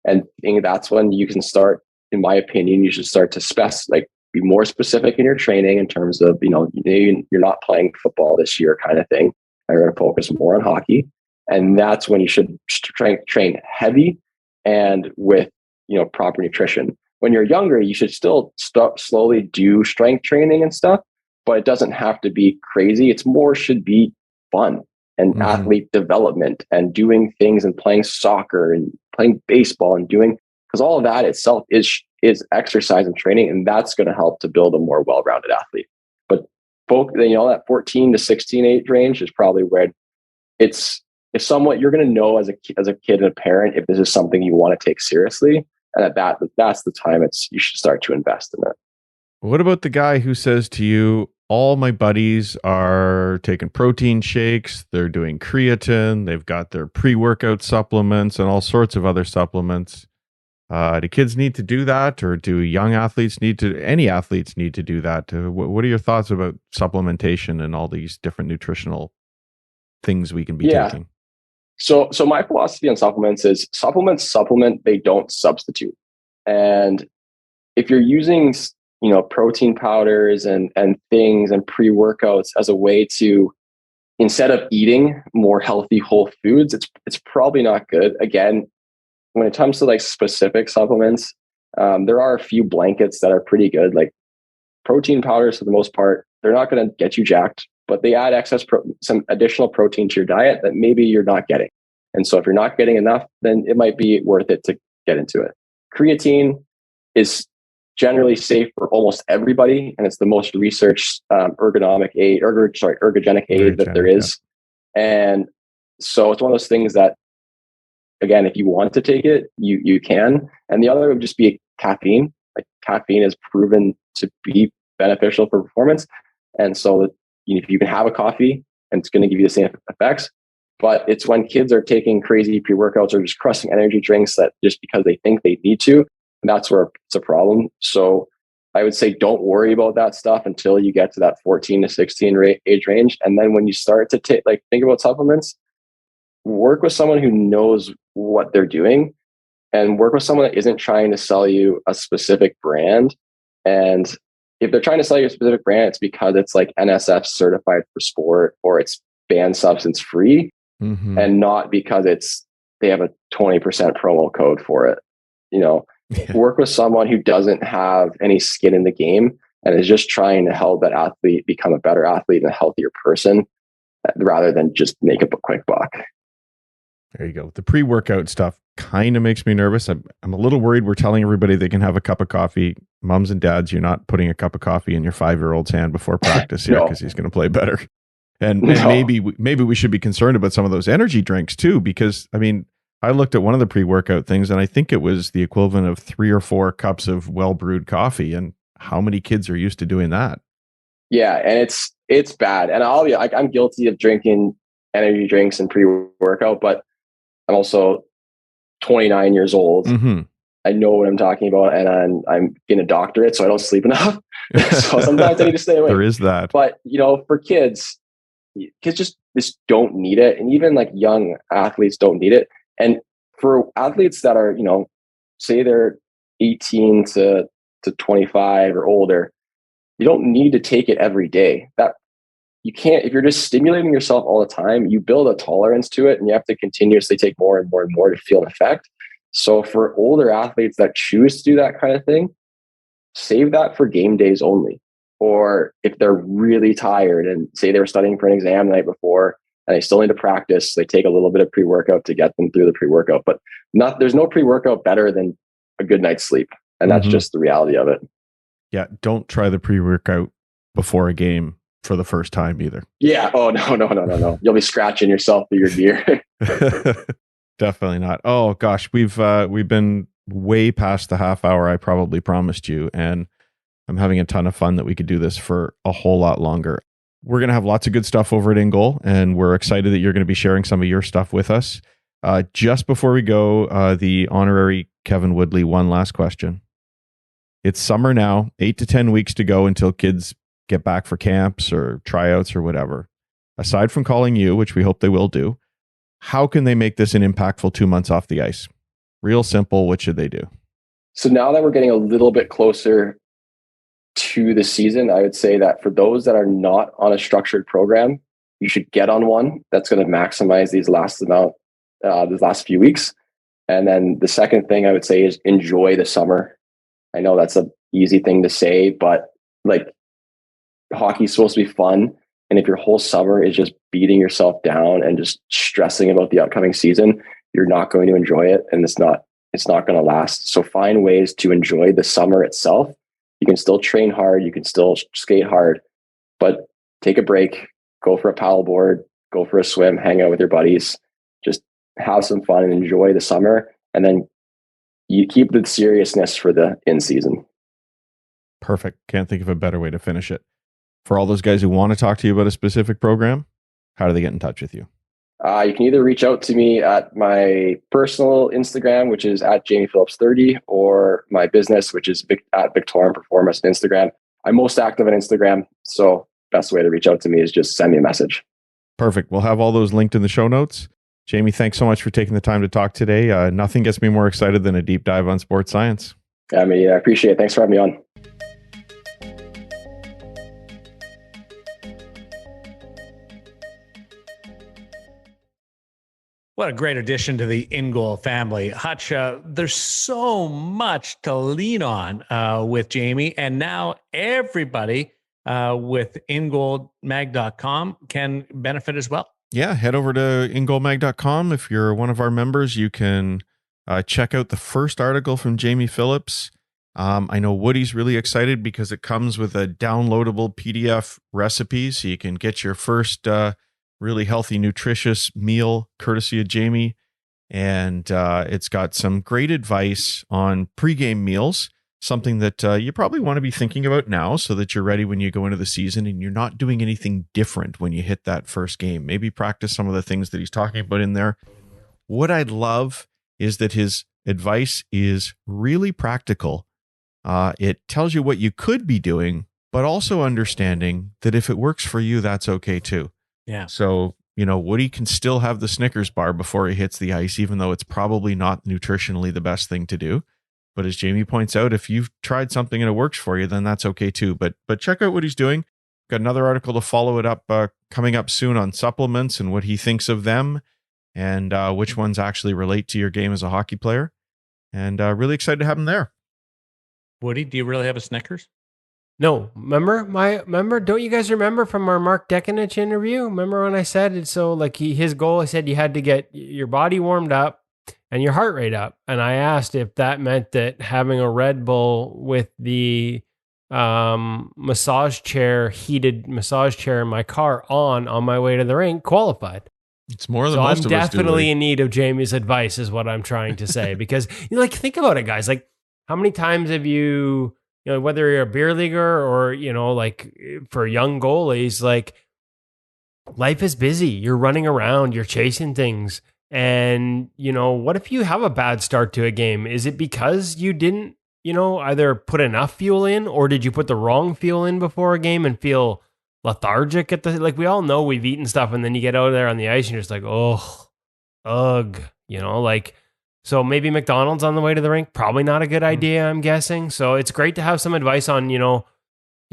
And I think that's when you can start, in my opinion, you should start to be more specific in your training in terms of, you're not playing football this year kind of thing. I'm going to focus more on hockey. And that's when you should train heavy and with, proper nutrition. When you're younger, you should still slowly do strength training and stuff, but it doesn't have to be crazy. It's more should be fun and athlete development and doing things and playing soccer and playing baseball and because all of that itself is exercise and training, and that's going to help to build a more well-rounded athlete. But that 14 to 16 age range is probably where it's somewhat you're going to know as a kid and a parent if this is something you want to take seriously, and that's the time you should start to invest in it. What about the guy who says to you, all my buddies are taking protein shakes, they're doing creatine, they've got their pre-workout supplements and all sorts of other supplements. Do kids need to do that, or do any athletes need to do that? What are your thoughts about supplementation and all these different nutritional things we can be taking? So my philosophy on supplements is supplement, they don't substitute. And if you're using protein powders and things and pre-workouts as a way to, instead of eating more healthy whole foods, it's probably not good. Again, when it comes to like specific supplements, there are a few blankets that are pretty good. Like protein powders, for the most part, they're not going to get you jacked, but they add some additional protein to your diet that maybe you're not getting. And so if you're not getting enough, then it might be worth it to get into it. Creatine is generally safe for almost everybody, and it's the most researched ergogenic aid that there is. Yeah. And so it's one of those things that, again, if you want to take it, you can. And the other would just be caffeine. Like caffeine is proven to be beneficial for performance, and so if you can have a coffee and it's going to give you the same effects. But it's when kids are taking crazy pre-workouts or just crushing energy drinks that just because they think they need to, that's where it's a problem. So I would say don't worry about that stuff until you get to that 14 to 16 age range. And then when you start to think about supplements, work with someone who knows what they're doing, and work with someone that isn't trying to sell you a specific brand. And if they're trying to sell you a specific brand, it's because it's like NSF certified for sport or it's banned substance free, and not because they have a 20% promo code for it. Work with someone who doesn't have any skin in the game and is just trying to help that athlete become a better athlete and a healthier person, rather than just make a quick buck. There you go. The pre-workout stuff kind of makes me nervous. I'm a little worried we're telling everybody they can have a cup of coffee. Moms and dads, you're not putting a cup of coffee in your 5-year-old's hand before practice here, because he's going to play better. And maybe we should be concerned about some of those energy drinks too, because I looked at one of the pre-workout things, and I think it was the equivalent of 3 or 4 cups of well-brewed coffee. And how many kids are used to doing that? Yeah, and it's bad. And I'm guilty of drinking energy drinks and pre-workout, but I'm also 29 years old. I know what I'm talking about, and I'm getting a doctorate, so I don't sleep enough. So sometimes I need to stay away. There is that. But for kids just don't need it, and even like young athletes don't need it. And for athletes that are, say they're 18 to 25 or older, you don't need to take it every day. That you can't, if you're just stimulating yourself all the time, you build a tolerance to it, and you have to continuously take more and more and more to feel an effect. So for older athletes that choose to do that kind of thing, save that for game days only. Or if they're really tired and say they were studying for an exam the night before and they still need to practice. They take a little bit of pre-workout to get them through the pre-workout, but there's no pre-workout better than a good night's sleep. And that's just the reality of it. Yeah. Don't try the pre-workout before a game for the first time either. Yeah. Oh, no. You'll be scratching yourself through your gear. Definitely not. Oh gosh, we've been way past the half hour I probably promised you, and I'm having a ton of fun that we could do this for a whole lot longer. We're going to have lots of good stuff over at InGoal, and we're excited that you're going to be sharing some of your stuff with us. Just before we go, the honorary Kevin Woodley, one last question. It's summer now, 8 to 10 weeks to go until kids get back for camps or tryouts or whatever. Aside from calling you, which we hope they will do, how can they make this an impactful 2 months off the ice? Real simple. What should they do? So now that we're getting a little bit closer to the season, I would say that for those that are not on a structured program, you should get on one that's going to maximize these last few weeks. And then the second thing I would say is enjoy the summer. I know that's an easy thing to say, but like, hockey's supposed to be fun. And if your whole summer is just beating yourself down and just stressing about the upcoming season, you're not going to enjoy it. And it's not going to last. So find ways to enjoy the summer itself. You can still train hard. You can still skate hard, but take a break, go for a paddleboard, go for a swim, hang out with your buddies, just have some fun and enjoy the summer. And then you keep the seriousness for the in season. Perfect. Can't think of a better way to finish it. For all those guys who want to talk to you about a specific program, how do they get in touch with you? You can either reach out to me at my personal Instagram, which is at JamiePhillips30, or my business, which is at Victorian Performance on Instagram. I'm most active on Instagram, so best way to reach out to me is just send me a message. Perfect. We'll have all those linked in the show notes. Jamie, thanks so much for taking the time to talk today. Nothing gets me more excited than a deep dive on sports science. I appreciate it. Thanks for having me on. What a great addition to the InGoal family. Hutch, there's so much to lean on with Jamie, and now everybody with InGoalMag.com can benefit as well. Yeah, head over to InGoalMag.com. If you're one of our members, you can check out the first article from Jamie Phillips. I know Woody's really excited because it comes with a downloadable PDF recipe, so you can get your first really healthy, nutritious meal courtesy of Jamie. And it's got some great advice on pregame meals, something that you probably want to be thinking about now so that you're ready when you go into the season and you're not doing anything different when you hit that first game. Maybe practice some of the things that he's talking about in there. What I'd love is that his advice is really practical. It tells you what you could be doing, but also understanding that if it works for you, that's okay too. Yeah. So, Woody can still have the Snickers bar before he hits the ice, even though it's probably not nutritionally the best thing to do. But as Jamie points out, if you've tried something and it works for you, then that's okay too. But check out what he's doing. Got another article to follow it up coming up soon on supplements and what he thinks of them and which ones actually relate to your game as a hockey player. And really excited to have him there. Woody, do you really have a Snickers? No, remember, don't you guys remember from our Mark Dekanich interview? Remember when I said it's so like his goal, I said you had to get your body warmed up and your heart rate up. And I asked if that meant that having a Red Bull with the heated massage chair in my car on my way to the rink qualified. It's more than so most I'm of us do. definitely in need of Jamie's advice is what I'm trying to say. Because think about it, guys. Like how many times have you whether you're a beer leaguer or, for young goalies, like life is busy. You're running around, you're chasing things. And, what if you have a bad start to a game? Is it because you didn't, either put enough fuel in or did you put the wrong fuel in before a game and feel lethargic we all know we've eaten stuff and then you get out there on the ice and you're just like, ugh, so maybe McDonald's on the way to the rink, probably not a good idea, I'm guessing. So it's great to have some advice on,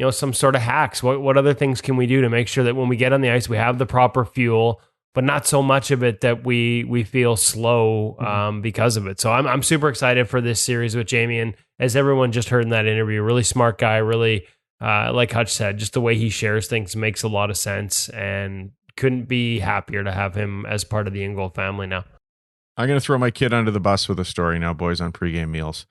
some sort of hacks. What other things can we do to make sure that when we get on the ice, we have the proper fuel, but not so much of it that we feel slow because of it. So I'm super excited for this series with Jamie. And as everyone just heard in that interview, really smart guy, really, like Hutch said, just the way he shares things makes a lot of sense. And couldn't be happier to have him as part of the InGoal family now. I'm going to throw my kid under the bus with a story now, boys, on pregame meals.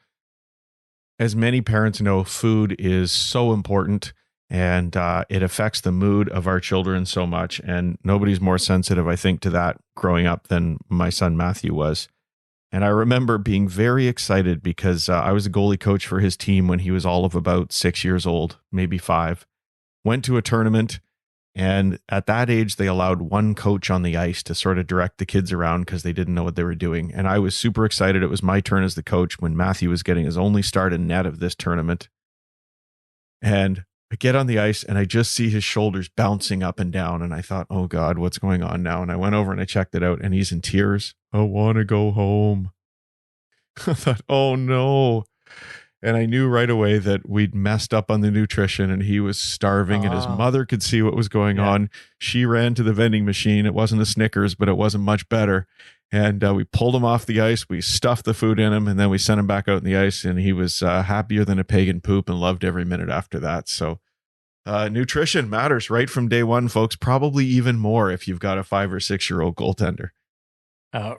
As many parents know, food is so important, and it affects the mood of our children so much. And nobody's more sensitive, I think, to that growing up than my son Matthew was. And I remember being very excited because I was a goalie coach for his team when he was all of about 6 years old, maybe 5. Went to a tournament, and at that age, they allowed one coach on the ice to sort of direct the kids around because they didn't know what they were doing. And I was super excited. It was my turn as the coach when Matthew was getting his only start in net of this tournament. And I get on the ice and I just see his shoulders bouncing up and down. And I thought, oh God, what's going on now? And I went over and I checked it out and he's in tears. I want to go home. I thought, oh no. And I knew right away that we'd messed up on the nutrition and he was starving and his mother could see what was going on. She ran to the vending machine. It wasn't a Snickers, but it wasn't much better. And we pulled him off the ice. We stuffed the food in him and then we sent him back out in the ice and he was happier than a pagan poop and loved every minute after that. So nutrition matters right from day one, folks, probably even more if you've got a 5 or 6 year old goaltender.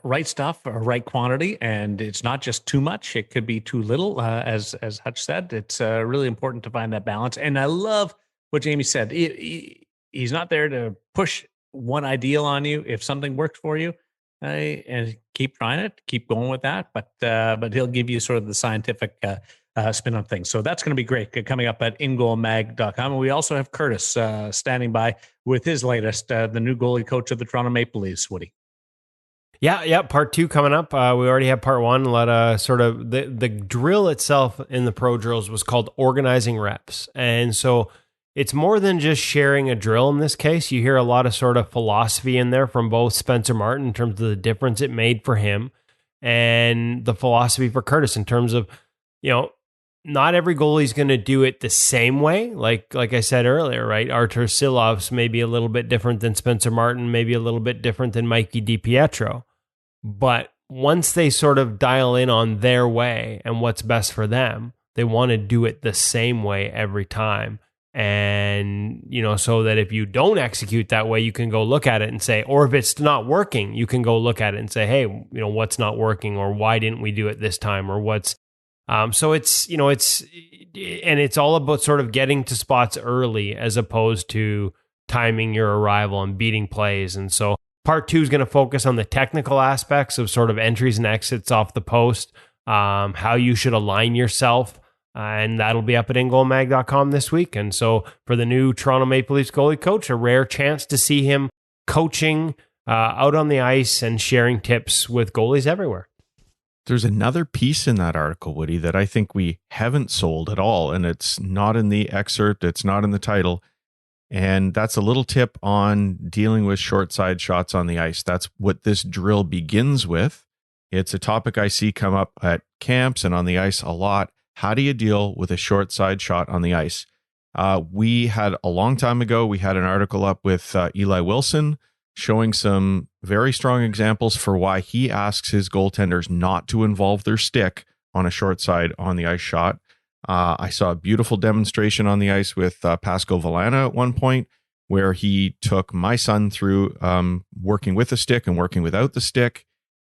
Right stuff, right quantity, and it's not just too much. It could be too little, as Hutch said. It's really important to find that balance. And I love what Jamie said. He's not there to push one ideal on you. If something works for you, and keep trying it, keep going with that. But he'll give you sort of the scientific spin on things. So that's going to be great coming up at InGoalMag.com. And we also have Curtis standing by with his latest, the new goalie coach of the Toronto Maple Leafs, Woody. Yeah. Part 2 coming up. We already have part 1. Sort of the drill itself in the pro drills was called organizing reps. And so it's more than just sharing a drill in this case. You hear a lot of sort of philosophy in there from both Spencer Martin in terms of the difference it made for him and the philosophy for Curtis in terms of, not every goalie is going to do it the same way. Like I said earlier, right? Artur Silovs may be a little bit different than Spencer Martin, maybe a little bit different than Mikey DiPietro. But once they sort of dial in on their way and what's best for them, they want to do it the same way every time. And, so that if you don't execute that way, you can go look at it and say, or if it's not working, you can go look at it and say, hey, what's not working, or why didn't we do it this time, or what's, so it's all about sort of getting to spots early as opposed to timing your arrival and beating plays. And so part 2 is going to focus on the technical aspects of sort of entries and exits off the post, how you should align yourself. And that'll be up at InGoalMag.com this week. And so for the new Toronto Maple Leafs goalie coach, a rare chance to see him coaching out on the ice and sharing tips with goalies everywhere. There's another piece in that article, Woody, that I think we haven't sold at all. And it's not in the excerpt. It's not in the title. And that's a little tip on dealing with short side shots on the ice. That's what this drill begins with. It's a topic I see come up at camps and on the ice a lot. How do you deal with a short side shot on the ice? We had a long time ago, we had an article up with Eli Wilson showing some very strong examples for why he asks his goaltenders not to involve their stick on a short side on the ice shot. I saw a beautiful demonstration on the ice with Pascal Villana at one point where he took my son through working with the stick and working without the stick.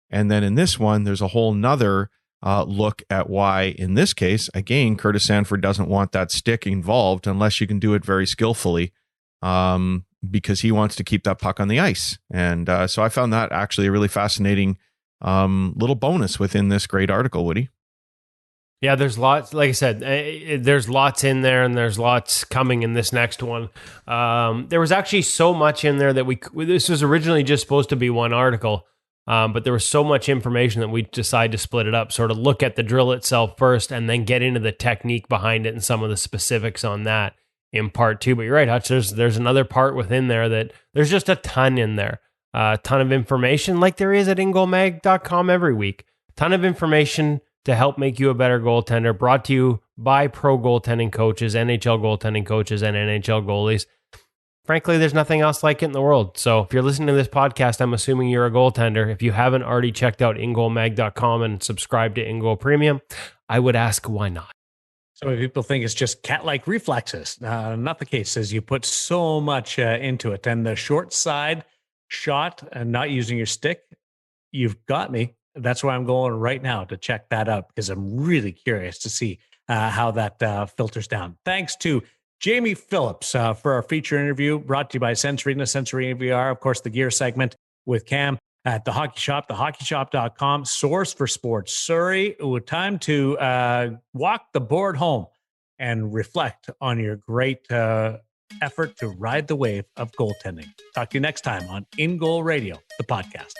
And then in this one, there's a whole nother look at why, in this case, again, Curtis Sanford doesn't want that stick involved unless you can do it very skillfully, because he wants to keep that puck on the ice. And so I found that actually a really fascinating little bonus within this great article, Woody. Yeah, there's lots, like I said, there's lots in there and there's lots coming in this next one. There was actually so much in there that this was originally just supposed to be one article, but there was so much information that we decided to split it up, sort of look at the drill itself first and then get into the technique behind it and some of the specifics on that in part 2. But you're right, Hutch, there's another part within there that there's just a ton in there, a ton of information like there is at InGoalMag.com every week. Ton of information to help make you a better goaltender, brought to you by pro goaltending coaches, NHL goaltending coaches, and NHL goalies. Frankly, there's nothing else like it in the world. So if you're listening to this podcast, I'm assuming you're a goaltender. If you haven't already checked out InGoalMag.com and subscribed to InGoal Premium, I would ask why not? So many people think it's just cat-like reflexes. Not the case, as you put so much into it. And the short side shot and not using your stick, you've got me. That's where I'm going right now to check that out because I'm really curious to see how that filters down. Thanks to Jamie Phillips for our feature interview brought to you by Sensorina, Sensorina VR, of course, the gear segment with Cam at the Hockey Shop, thehockeyshop.com, source for sports Surrey. Time to walk the board home and reflect on your great effort to ride the wave of goaltending. Talk to you next time on InGoal Radio, the podcast.